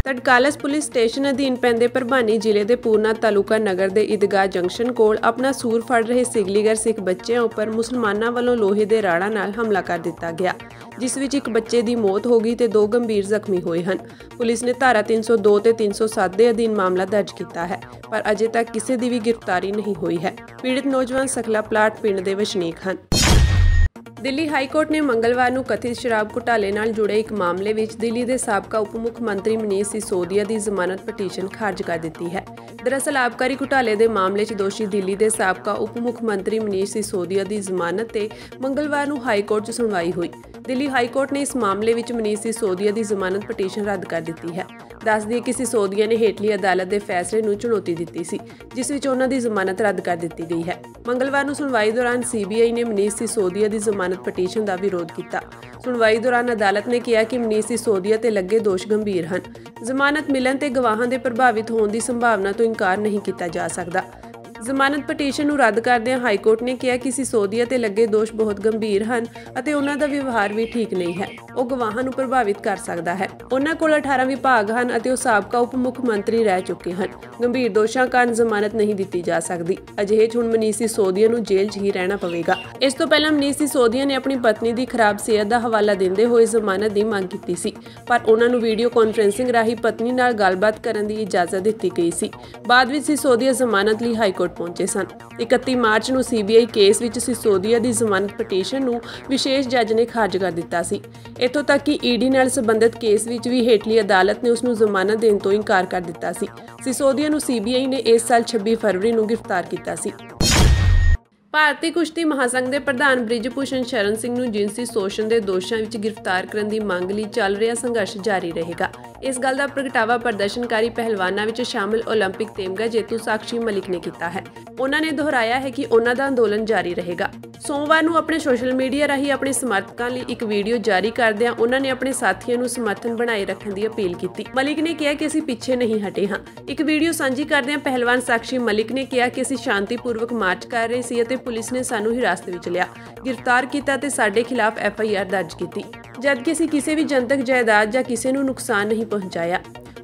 ਤੜਕਾਲਸ ਪੁਲਿਸ ਸਟੇਸ਼ਨ ਅਧੀਨ ਪੈਂਦੇ ਭਰਬਾਨੀ ਜ਼ਿਲ੍ਹੇ ਦੇ ਪੂਰਨਾ ਤਾਲੁਕਾ ਨਗਰ ਦੇ ਈਦਗਾਹ ਜੰਕਸ਼ਨ ਕੋਲ ਆਪਣਾ ਸੂਰ ਫੜ ਰਹੇ ਸਿਗਲੀਗਰ ਸਿੱਖ ਬੱਚਿਆਂ ਉੱਪਰ ਮੁਸਲਮਾਨਾਂ ਵੱਲੋਂ ਲੋਹੇ ਦੇ ਰਾੜਾਂ ਨਾਲ ਹਮਲਾ ਕਰ ਦਿੱਤਾ ਗਿਆ, ਜਿਸ ਵਿੱਚ ਇੱਕ ਬੱਚੇ ਦੀ ਮੌਤ ਹੋ ਗਈ ਤੇ 2 ਗੰਭੀਰ ਜ਼ਖਮੀ ਹੋਏ ਹਨ। ਪੁਲਿਸ ਨੇ ਧਾਰਾ 302 ਤੇ 307 ਦੇ ਅਧੀਨ ਮਾਮਲਾ ਦਰਜ ਕੀਤਾ ਹੈ, ਪਰ ਅਜੇ ਤੱਕ ਕਿਸੇ ਦੀ ਵੀ ਗ੍ਰਿਫਤਾਰੀ ਨਹੀਂ ਹੋਈ ਹੈ। ਪੀੜਤ ਨੌਜਵਾਨ ਸਖਲਾ ਪਲਾਟ ਪਿੰਡ ਦੇ ਵਸਨੀਕ ਹਨ। ਦਿੱਲੀ ਹਾਈ ਕੋਰਟ ਨੇ ਮੰਗਲਵਾਰ ਨੂੰ ਕਥਿਤ ਸ਼ਰਾਬ ਘੁਟਾਲੇ ਨਾਲ ਜੁੜੇ ਇੱਕ ਮਾਮਲੇ ਵਿੱਚ ਦਿੱਲੀ ਦੇ ਸਾਬਕਾ ਉਪ ਮੁੱਖ ਮੰਤਰੀ ਮਨੀਸ਼ ਸਿਸੋਦੀਆ ਦੀ ਜ਼ਮਾਨਤ ਪਟੀਸ਼ਨ ਖਾਰਜ ਕਰ ਦਿੱਤੀ ਹੈ। ਦਰਅਸਲ ਆਬਕਾਰੀ ਘੁਟਾਲੇ ਦੇ ਮਾਮਲੇ 'ਚ ਦੋਸ਼ੀ ਦਿੱਲੀ ਦੇ ਸਾਬਕਾ ਉਪ ਮੁੱਖ ਮੰਤਰੀ ਮਨੀਸ਼ ਸਿਸੋਦੀਆ ਦੀ ਜ਼ਮਾਨਤ ਤੇ ਮੰਗਲਵਾਰ ਨੂੰ ਹਾਈ ਕੋਰਟ 'ਚ ਸੁਣਵਾਈ ਹੋਈ। ਦਿੱਲੀ ਹਾਈ ਕੋਰਟ ਨੇ ਇਸ ਮਾਮਲੇ ਵਿੱਚ ਮਨੀਸ਼ ਸਿਸੋਦੀਆ ਦੀ ਜ਼ਮਾਨਤ ਪਟੀਸ਼ਨ ਰੱਦ ਕਰ ਦਿੱਤੀ ਹੈ। ਦੱਸ ਦਈਏ ਕਿ ਸਿਸੋਦੀਆ ਨੇ ਹੇਠਲੀ ਅਦਾਲਤ ਦੇ ਫੈਸਲੇ ਨੂੰ ਚੁਣੌਤੀ ਦਿੱਤੀ ਸੀ, ਜਿਸ ਵਿੱਚ ਉਹਨਾਂ ਦੀ ਜ਼ਮਾਨਤ ਰੱਦ ਕਰ ਦਿੱਤੀ ਗਈ ਹੈ। ਮੰਗਲਵਾਰ ਨੂੰ ਸੁਣਵਾਈ ਦੌਰਾਨ CBI ਨੇ ਮਨੀਸ਼ ਸਿਸੋਦੀਆ ਦੀ ਜ਼ਮਾਨਤ ਪਟੀਸ਼ਨ ਦਾ ਵਿਰੋਧ ਕੀਤਾ। ਸੁਣਵਾਈ ਦੌਰਾਨ ਅਦਾਲਤ ਨੇ ਕਿਹਾ ਕਿ ਮਨੀਸ਼ ਸਿਸੋਦੀਆ ਤੇ ਲੱਗੇ ਦੋਸ਼ ਗੰਭੀਰ ਹਨ। ਜ਼ਮਾਨਤ ਮਿਲਣ ਤੇ ਗਵਾਹਾਂ ਦੇ ਪ੍ਰਭਾਵਿਤ ਹੋਣ ਦੀ ਸੰਭਾਵਨਾ ਤੋਂ ਇਨਕਾਰ ਨਹੀਂ ਕੀਤਾ ਜਾ ਸਕਦਾ। ਜ਼ਮਾਨਤ ਪਟੀਸ਼ਨ ਨੂੰ ਰੱਦ ਕਰਦਿਆਂ ਹਾਈ ਕੋਰਟ ਨੇ ਕਿਹਾ ਕਿ ਸਿਸੋਦੀਆ ਤੇ ਲੱਗੇ ਦੋਸ਼ ਬਹੁਤ ਗੰਭੀਰ ਹਨ ਅਤੇ ਉਹਨਾਂ ਦਾ ਵਿਵਹਾਰ ਵੀ ਠੀਕ ਨਹੀਂ ਹੈ। ਉਹ ਗਵਾਹਾਂ ਨੂੰ ਪ੍ਰਭਾਵਿਤ ਕਰ ਸਕਦਾ ਹੈ। ਉਹਨਾਂ ਕੋਲ 18 ਵਿਭਾਗ ਹਨ ਅਤੇ ਉਹ ਸਾਬਕਾ ਉਪ ਮੁੱਖ ਮੰਤਰੀ ਰਹਿ ਚੁੱਕੇ ਹਨ। ਗੰਭੀਰ ਦੋਸ਼ਾਂ ਕਾਰਨ ਜ਼ਮਾਨਤ ਨਹੀਂ ਦਿੱਤੀ ਜਾ ਸਕਦੀ। ਅਜਿਹੇ 'ਚ ਹੁਣ ਮਨੀਸ਼ ਸਿਸੋਦੀਆ ਨੂੰ ਜੇਲ੍ਹ 'ਚ ਹੀ ਰਹਿਣਾ ਪਵੇਗਾ। ਇਸ ਤੋਂ ਪਹਿਲਾਂ ਮਨੀਸ਼ ਸਿਸੋਦੀਆ ਨੇ ਆਪਣੀ ਪਤਨੀ ਦੀ ਖਰਾਬ ਸਿਹਤ ਦਾ ਹਵਾਲਾ ਦਿੰਦੇ ਹੋਏ ਜ਼ਮਾਨਤ ਦੀ ਮੰਗ ਕੀਤੀ ਸੀ, ਪਰ ਉਹਨਾਂ ਨੂੰ ਵੀਡੀਓ ਕਾਨਫਰੰਸਿੰਗ ਰਾਹੀਂ ਪਤਨੀ ਨਾਲ ਗੱਲਬਾਤ ਕਰਨ ਦੀ ਇਜਾਜ਼ਤ ਦਿੱਤੀ ਗਈ ਸੀ। ਬਾਅਦ ਵਿੱਚ ਸਿਸੋਦੀਆ ਜ਼ਮਾਨਤ ਲਈ ਹਾਈ ਕੋਰਟ ਪਹੁੰਚੇ ਸਨ। 31 ਮਾਰਚ ਨੂੰ CBI ਕੇਸ ਵਿੱਚ ਸਿਸੋਦੀਆ ਦੀ ਜ਼ਮਾਨਤ ਪਟੀਸ਼ਨ ਨੂੰ ਵਿਸ਼ੇਸ਼ ਜੱਜ ਨੇ ਖਾਰਜ ਕਰ ਦਿੱਤਾ ਸੀ। ਇੱਥੋਂ ਤੱਕ ਕਿ ED ਨਾਲ ਸੰਬੰਧਿਤ ਕੇਸ ਵਿੱਚ ਵੀ ਹੇਠਲੀ ਅਦਾਲਤ ਨੇ ਉਸ ਨੂੰ ਜ਼ਮਾਨਤ ਦੇਣ ਤੋਂ ਇਨਕਾਰ ਕਰ ਦਿੱਤਾ ਸੀ। ਸਿਸੋਦੀਆ ਨੂੰ CBI ਨੇ ਇਸ ਸਾਲ 26 ਫਰਵਰੀ ਨੂੰ ਗ੍ਰਿਫਤਾਰ ਕੀਤਾ ਸੀ। ਭਾਰਤੀ ਕੁਸ਼ਤੀ ਮਹਾਸੰਘ ਦੇ ਪ੍ਰਧਾਨ ਬ੍ਰਿਜ ਭੂਸ਼ਣ ਸ਼ਰਨ ਸਿੰਘ ਨੂੰ ਜਿਨਸੀ ਸ਼ੋਸ਼ਣ ਦੇ ਦੋਸ਼ਾਂ ਵਿੱਚ ਗ੍ਰਿਫਤਾਰ ਕਰਨ ਦੀ ਮੰਗ ਲਈ ਚੱਲ ਰਿਹਾ ਸੰਘਰਸ਼ ਜਾਰੀ ਰਹੇਗਾ। ਇਸ ਗੱਲ ਦਾ ਪ੍ਰਗਟਾਵਾ ਪ੍ਰਦਰਸ਼ਨਕਾਰੀ ਪਹਿਲਵਾਨਾਂ ਵਿੱਚ ਸ਼ਾਮਲ ਓਲੰਪਿਕ ਤੇਮਗਾ ਜੇਤੂ ਸਾਕਸ਼ੀ ਮਲਿਕ ਨੇ ਕੀਤਾ ਹੈ। ਉਹਨਾਂ ਨੇ ਦੁਹਰਾਇਆ ਹੈ ਕਿ ਉਹਨਾਂ ਦਾ ਅੰਦੋਲਨ ਜਾਰੀ ਰਹੇਗਾ। ਸੋਮਵਾਰ ਨੂੰ ਆਪਣੇ ਸੋਸ਼ਲ ਮੀਡੀਆ ਰਾਹੀਂ ਆਪਣੇ ਸਮਰਥਕਾਂ ਲਈ ਇੱਕ ਵੀਡੀਓ ਜਾਰੀ ਕਰਦਿਆਂ ਉਹਨਾਂ ਨੇ ਆਪਣੇ ਸਾਥੀਆਂ ਨੂੰ ਸਮਰਥਨ ਬਣਾਏ ਰੱਖਣ ਦੀ ਅਪੀਲ ਕੀਤੀ। ਮਲਿਕ ਨੇ ਕਿਹਾ ਕਿ ਅਸੀਂ ਪਿੱਛੇ ਨਹੀਂ ਹਟੇ ਹਾਂ। ਇੱਕ ਵੀਡੀਓ ਸਾਂਝੀ ਕਰਦਿਆਂ ਪਹਿਲਵਾਨ ਸਾਕਸ਼ੀ ਮਲਿਕ ਨੇ ਕਿਹਾ ਕਿ ਅਸੀਂ ਸ਼ਾਂਤੀਪੂਰਵਕ ਮਾਰਚ ਕਰ ਰਹੇ ਸੀ ਅਤੇ ਪੁਲਿਸ ਨੇ ਸਾਨੂੰ ਹਿਰਾਸਤ ਵਿੱਚ ਲਿਆ, ਗ੍ਰਿਫਤਾਰ ਕੀਤਾ ਤੇ ਸਾਡੇ ਖਿਲਾਫ FIR ਦਰਜ ਕੀਤੀ, ਜਦਕਿ ਅਸੀਂ ਕਿਸੇ ਵੀ ਜਨਤਕ ਜਾਇਦਾਦ ਜਾਂ ਕਿਸੇ ਨੂੰ ਨੁਕਸਾਨ ਨਹੀਂ ਪਹੁੰਚਾਇਆ।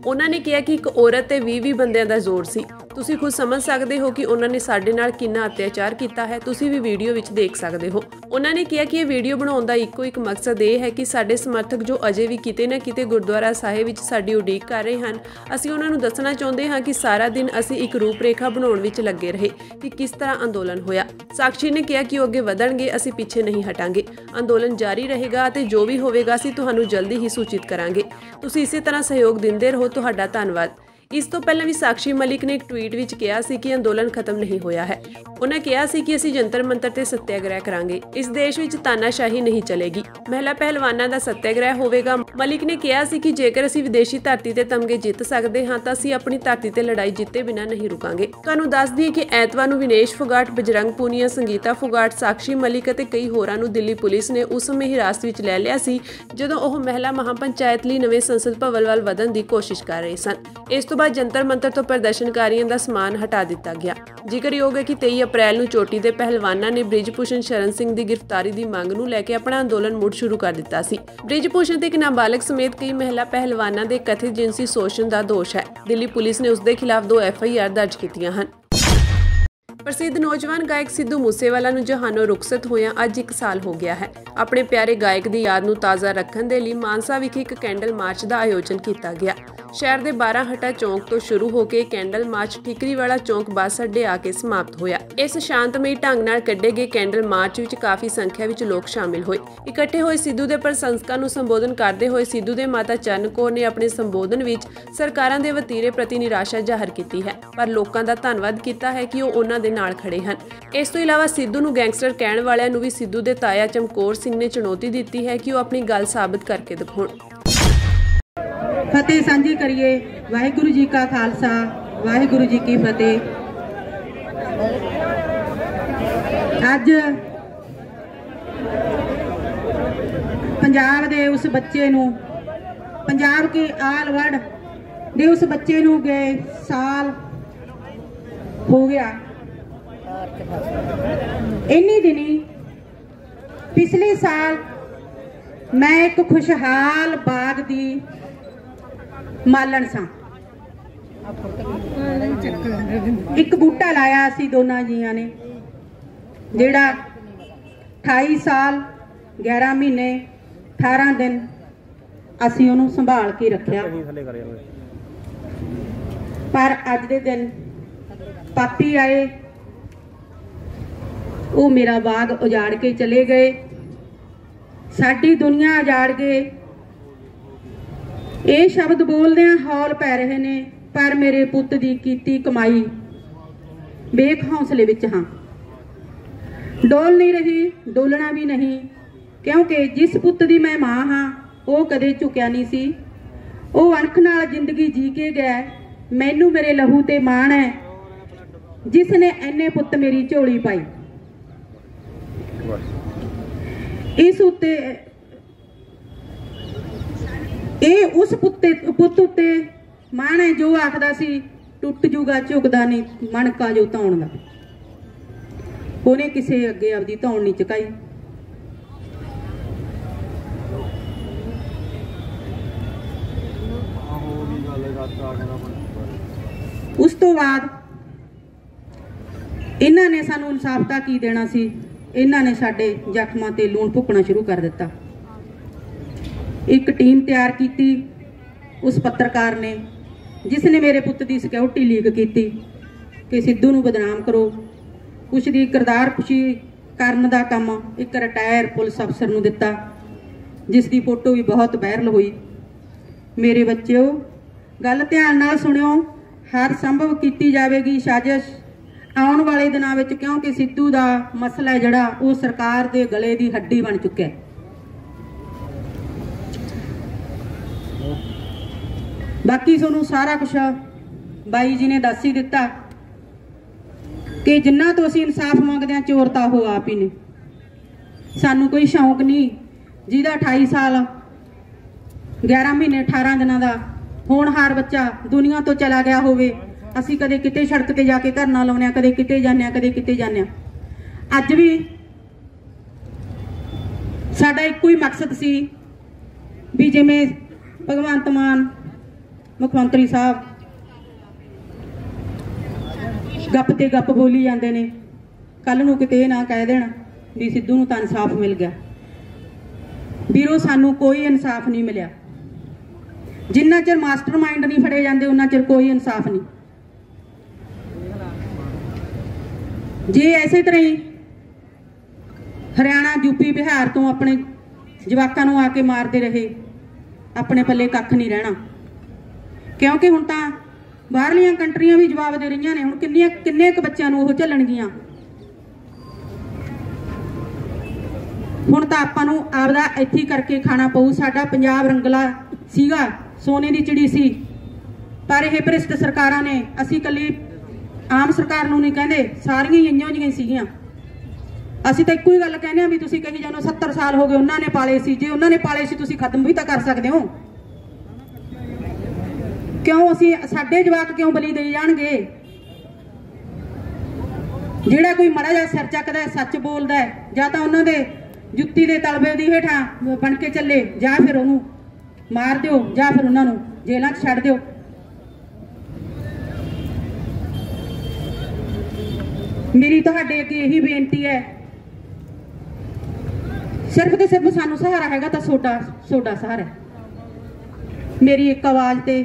ਉਹਨਾਂ ਨੇ ਕਿਹਾ ਕਿ ਇੱਕ ਔਰਤ ਤੇ 20 ਬੰਦਿਆਂ ਦਾ ਜ਼ੋਰ ਸੀ। ਤੁਸੀਂ ਖੁਦ ਸਮਝ ਸਕਦੇ ਹੋ ਕਿ ਉਹਨਾਂ ਨੇ ਸਾਡੇ ਨਾਲ ਕਿੰਨਾ ਅਤਿਆਚਾਰ ਕੀਤਾ ਹੈ। ਤੁਸੀਂ ਵੀ ਵੀਡੀਓ ਵਿੱਚ ਦੇਖ ਸਕਦੇ ਹੋ। ਉਹਨਾਂ ਨੇ ਕਿਹਾ ਕਿ ਇਹ ਵੀਡੀਓ ਬਣਾਉਣ ਦਾ ਇੱਕੋ ਇੱਕ ਮਕਸਦ ਇਹ ਹੈ ਕਿ ਸਾਡੇ ਸਮਰਥਕ ਜੋ ਅਜੇ ਵੀ ਕਿਤੇ ਨਾ ਕਿਤੇ ਗੁਰਦੁਆਰਾ ਸਾਹਿਬ ਵਿੱਚ ਸਾਡੀ ਉਡੀਕ ਕਰ ਰਹੇ ਹਨ, ਅਸੀਂ ਉਹਨਾਂ ਨੂੰ ਦੱਸਣਾ ਚਾਹੁੰਦੇ ਹਾਂ ਕਿ ਸਾਰਾ ਦਿਨ ਅਸੀਂ ਇੱਕ ਰੂਪਰੇਖਾ ਬਣਾਉਣ ਵਿੱਚ ਲੱਗੇ ਰਹੇ ਕਿ ਕਿਸ ਤਰ੍ਹਾਂ ਅੰਦੋਲਨ ਹੋਇਆ। ਸਾਕਸ਼ੀ ਨੇ ਕਿਹਾ ਕਿ ਉਹ ਅੱਗੇ ਵਧਣਗੇ, ਅਸੀਂ ਪਿੱਛੇ ਨਹੀਂ ਹਟਾਂਗੇ। ਅੰਦੋਲਨ ਜਾਰੀ ਰਹੇਗਾ ਅਤੇ ਜੋ ਵੀ ਹੋਵੇਗਾ ਅਸੀਂ ਤੁਹਾਨੂੰ ਜਲਦੀ ਹੀ ਸੂਚਿਤ ਕਰਾਂਗੇ। ਤੁਸੀਂ ਇਸੇ ਤਰ੍ਹਾਂ ਸਹਿਯੋਗ ਦਿੰਦੇ ਰਹੋ। ਤੁਹਾਡਾ ਧੰਨਵਾਦ। ਇਸ ਤੋਂ ਪਹਿਲਾਂ ਵੀ ਸਾਕਸ਼ੀ ਮਲਿਕ ਨੇ ਇੱਕ ਟਵੀਟ ਵਿੱਚ ਕਿਹਾ ਸੀ ਕਿ ਅੰਦੋਲਨ ਖਤਮ ਨਹੀਂ ਹੋਇਆ ਹੈ। ਉਹਨਾਂ ਕਿਹਾ ਸੀ ਕਿ ਅਸੀਂ ਜੰਤਰ ਮੰਤਰ ਤੇ ਸੱਤਿਆਗ੍ਰਹਿ ਕਰਾਂਗੇ। ਇਸ ਦੇਸ਼ ਵਿੱਚ ਤਾਨਾਸ਼ਾਹੀ ਨਹੀਂ ਚਲੇਗੀ। ਮਹਿਲਾ ਪਹਿਲਵਾਨਾਂ ਦਾ ਸੱਤਿਆਗ੍ਰਹਿ ਹੋਵੇਗਾ। ਮਲਿਕ ਨੇ ਕਿਹਾ ਸੀ ਕਿ ਜੇਕਰ ਅਸੀਂ ਵਿਦੇਸ਼ੀ ਧਰਤੀ ਤੇ ਤਮਗੇ ਜਿੱਤ ਸਕਦੇ ਹਾਂ ਤਾਂ ਅਸੀਂ ਆਪਣੀ ਧਰਤੀ ਤੇ ਲੜਾਈ ਜਿੱਤੇ ਬਿਨਾਂ ਨਹੀਂ ਰੁਕਾਂਗੇ। ਤੁਹਾਨੂੰ ਦੱਸ ਦਈਏ ਕਿ ਐਤਵਾਰ ਨੂੰ ਵਿਨੇਸ਼ ਫੋਗਾਟ, ਬਜਰੰਗ ਪੂਨੀਆ, ਸੰਗੀਤਾ ਫੋਗਾਟ, ਸਾਕਸ਼ੀ ਮਲਿਕ ਅਤੇ ਕਈ ਹੋਰਾਂ ਨੂੰ ਦਿੱਲੀ ਪੁਲਿਸ ਨੇ ਉਸ ਸਮੇਂ ਹਿਰਾਸਤ ਵਿੱਚ ਲੈ ਲਿਆ ਸੀ ਜਦੋਂ ਉਹ ਮਹਿਲਾ ਮਹਾਪੰਚਾਇਤ ਲਈ ਨਵੇਂ ਸੰਸਦ ਭਵਨ ਵੱਲ ਵਧਣ ਦੀ ਕੋਸ਼ਿਸ਼ ਕਰ ਰਹੇ ਸਨ। ਇਸ ਤੋਂ ਬਾਅਦ ਜੰਤਰ ਮੰਤਰ ਤੋਂ ਪ੍ਰਦਰਸ਼ਨਕਾਰੀਆਂ ਦਾ ਸਮਾਨ ਹਟਾ ਦਿੱਤਾ ਗਿਆ। ਜ਼ਿਕਰਯੋਗ ਹੈ ਕਿ 23 ਅਪ੍ਰੈਲ ਨੂੰ ਚੋਟੀ ਦੇ ਪਹਿਲਵਾਨਾਂ ਨੇ ਬ੍ਰਿਜ ਭੂਸ਼ਣ ਸ਼ਰਨ ਸਿੰਘ ਦੀ ਗ੍ਰਿਫਤਾਰੀ ਦੀ ਮੰਗ ਨੂੰ ਲੈ ਕੇ ਆਪਣਾ ਅੰਦੋਲਨ ਮੁੜ ਸ਼ੁਰੂ ਕਰ ਦਿੱਤਾ ਸੀ। ਬ੍ਰਿਜ ਭੂਸ਼ਣ ਤੇ ਇੱਕ ਨਾਬਾਲਗ ਸਮੇਤ ਕਈ ਮਹਿਲਾ ਪਹਿਲਵਾਨਾਂ ਦੇ ਕਥਿਤ ਜਿਨਸੀ ਸ਼ੋਸ਼ਣ ਦਾ ਦੋਸ਼ ਹੈ। ਦਿੱਲੀ ਪੁਲਿਸ ਨੇ ਉਸ ਦੇ ਖਿਲਾਫ 2 FIR ਦਰਜ ਕੀਤੀਆਂ ਹਨ। ਪ੍ਰਸਿੱਧ ਨੌਜਵਾਨ ਗਾਇਕ ਸਿੱਧੂ ਮੂਸੇਵਾਲਾ ਨੂੰ ਜਹਾਨੋਂ ਰੁਖਸਤ ਹੋਇਆਂ ਅੱਜ 1 ਸਾਲ ਹੋ ਗਿਆ ਹੈ। ਆਪਣੇ ਪਿਆਰੇ ਗਾਇਕ ਦੀ ਯਾਦ ਨੂੰ ਤਾਜ਼ਾ ਰੱਖਣ ਦੇ ਲਈ ਮਾਨਸਾ ਵਿਖੇ ਇੱਕ ਕੈਂਡਲ ਮਾਰਚ ਦਾ ਆਯੋਜਨ ਕੀਤਾ ਗਿਆ। ਸ਼ਹਿਰ ਦੇ 12 ਹਟਾ ਚੌਂਕ ਤੋਂ ਸ਼ੁਰੂ ਹੋ ਕੇ ਕੈਂਡਲ ਮਾਰਚ ਠੀਕਰੀਵਾਲਾ ਚੌਂਕ ਬੱਸ ਅੱਡੇ ਆ ਕੇ ਸਮਾਪਤ ਹੋਇਆ। ਇਸ ਸ਼ਾਂਤਮਈ ਢੰਗ ਨਾਲ ਕੱਢੇ ਗਏ ਕੈਂਡਲ ਮਾਰਚ ਵਿੱਚ ਕਾਫੀ ਸੰਖਿਆ ਵਿੱਚ ਲੋਕ ਸ਼ਾਮਿਲ ਹੋਏ। ਇਕੱਠੇ ਹੋਏ ਸਿੱਧੂ ਦੇ ਪ੍ਰਸ਼ੰਸਕਾਂ ਨੂੰ ਸੰਬੋਧਨ ਕਰਦੇ ਹੋਏ ਸਿੱਧੂ ਦੇ ਮਾਤਾ ਚਰਨ ਕੌਰ ਨੇ ਆਪਣੇ ਸੰਬੋਧਨ ਵਿੱਚ ਸਰਕਾਰਾਂ ਦੇ ਵਤੀਰੇ ਪ੍ਰਤੀ ਨਿਰਾਸ਼ਾ ਜ਼ਾਹਰ ਕੀਤੀ ਹੈ, ਪਰ ਲੋਕਾਂ ਦਾ ਧੰਨਵਾਦ ਕੀਤਾ ਹੈ ਕਿ ਉਹ ਉਹਨਾਂ ਦੇ ਨਾਲ ਖੜੇ ਹਨ। ਇਸ ਤੋਂ ਇਲਾਵਾ ਸਿੱਧੂ ਨੂੰ ਗੈਂਗਸਟਰ ਕਹਿਣ ਵਾਲਿਆਂ ਨੂੰ ਵੀ ਸਿੱਧੂ ਦੇ ਤਾਇਆ ਚਮਕੌਰ ਸਿੰਘ ਨੇ ਚੁਣੌਤੀ ਦਿੱਤੀ ਹੈ ਕਿ ਉਹ ਆਪਣੀ ਗੱਲ ਸਾਬਤ ਕਰਕੇ ਦਿਖਾਉਣ। ਫਤਿਹ ਸਾਂਝੀ ਕਰੀਏ। ਵਾਹਿਗੁਰੂ ਜੀ ਕਾ ਖਾਲਸਾ, ਵਾਹਿਗੁਰੂ ਜੀ ਕੀ ਫਤਿਹ। ਅੱਜ ਪੰਜਾਬ ਦੇ ਉਸ ਬੱਚੇ ਨੂੰ पंजाब के आलवड़ दे उस बच्चे नूं गए साल हो गया। इन्नी दिनी पिछले साल मैं एक खुशहाल बाग दी मालन सा। एक बूटा लाया असी दोनों जियां ने, जेड़ा 28 साल 11 महीने 18 दिन असी उन्हों संभाल के रखिया। पर अज दे दिन पापी आए, वो मेरा बाग उजाड़ के चले गए, साडी दुनिया उजाड़ गए। ये शब्द बोलदे हौल पै रहे ने, पर मेरे पुत दी कीती कमाई बेख हौसले विच हाँ, डोल नहीं रही, डोलना भी नहीं, क्योंकि जिस पुत दी मैं मां हाँ वो कदे झुकिया नहीं सी। वो अणख नाल जिंदगी जी के गया। मैनू मेरे लहू ते माण है जिसने इन्ने पुत मेरी झोली पाई। इस उत्ते ये उस पुत उत्ते माण है जो आखदा सी टुट जूगा झुकदा नहीं मणका जो धौण दा। उन्हें किसी अगे आपदी धौण नहीं चुकाई। उस तो बाद इन्हां ने सानू इंसाफता की देना सी। इन्हां ने साडे जख्मां ते लूण भुकना शुरू कर दिता। एक टीम तैयार की उस पत्रकार ने जिसने मेरे पुत की सिक्योरिटी लीक की कि सिद्धू नूं बदनाम करो। कुछ दी किरदार खुशी करन दा काम एक रिटायर पुलिस अफसर नूं दिता, जिस दी फोटो भी बहुत वायरल हुई। मेरे बच्चों गल ध्यान नाल सुनियो, हर संभव की जाएगी साजिश आने वाले दिनों में, क्योंकि सिद्धू का मसला है जड़ा वो सरकार के गले की हड्डी बन चुका है। बाकी सोनू सारा कुछ बाई जी ने दस ही दिता कि जिन्ना तो असीं इंसाफ मंगदे हां चोर तां वो आप ही ने। सानू कोई शौक नहीं जिहदा 28 साल 11 महीने 18 दिनों का होनहार बच्चा दुनिया तो चला गया होवे, असीं कदे किते सड़क ते जाके धरना लाउने, कदे किते जाने, कदे किते जाने। अज भी साडा इक्को ही मकसद सी भी जिवें भगवंत मान मुख्यमंत्री साहब गप ते गप बोली जाते ने, कल नूं किते ना कह देना भी सिद्धू नूं तां इंसाफ मिल गया। ਵੀਰੋ सानू कोई इंसाफ नहीं मिलिया। जिन्ना चिर मास्टर माइंड नहीं फड़े जाते उन्ना चिर कोई इंसाफ नहीं। जे इसे तरह ही हरियाणा यूपी बिहार तो अपने जवाकां नूं आके मारते रहे, अपने पल्ले कख नहीं रहना। क्योंकि हुण तां बाहरलियां कंट्रियां भी जवाब दे रही ने, हुण किन्ने क बच्चों नूं ओह झल्लणगियां। हुण तां आपां नूं आपदा इत्थे करके खाना पऊ। साडा पंजाब रंगला सीगा, सोने की चिड़ी सी, पर यह भ्रिष्ट सरकारां ने, असीं कल्ली आम सरकार नूं नहीं कहंदे, सारियां ही इन्हों जिहियां सीगियां। असीं तां इक्को ही गल कहने भी तुसीं कही जानो 70 साल हो गए उन्होंने पाले सी, जे उन्होंने पाले सी तुसीं खत्म भी तां कर सकदे हो। क्यों असीं साडे जवाक क्यों बली दे जाणगे? जिहड़ा कोई माड़ा जिहा सिर चकदा सच बोलदा है, जां तां उन्हां दे जुत्ती दे तलबे दी हेठां बन के चले, जां फिर उहनूं मार दिओ, जां फिर उन्हां नूं जेलां 'च छड्ड दिओ। मेरी तुहाडे अगे यही बेनती है, सिर्फ तो सिर्फ सानू सहारा हैगा तां सोडा सहारा। मेरी एक आवाज़ ते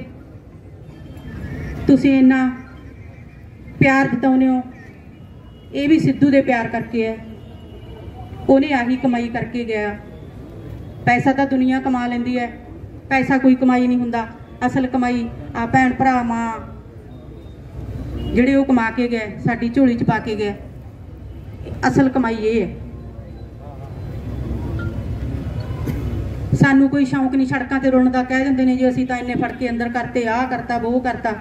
तुसीं इन्ना प्यार जताउने हो, ये भी सिद्धू दे प्यार करके है। उन्हें आही कमाई करके गया। पैसा तो दुनिया कमा लेंदी है, पैसा कोई कमाई नहीं हुंदा। असल कमाई आ भैन भरा मां जिहड़े वो कमा के गए, साडी झोली च पा के गए। असल कमाई ये है। सानू कोई शौक नहीं सड़कों ते रुलण दा, कह दिंदे ने जी असीं तां इन्ने फड़ के अंदर करते, आ करता वो करता।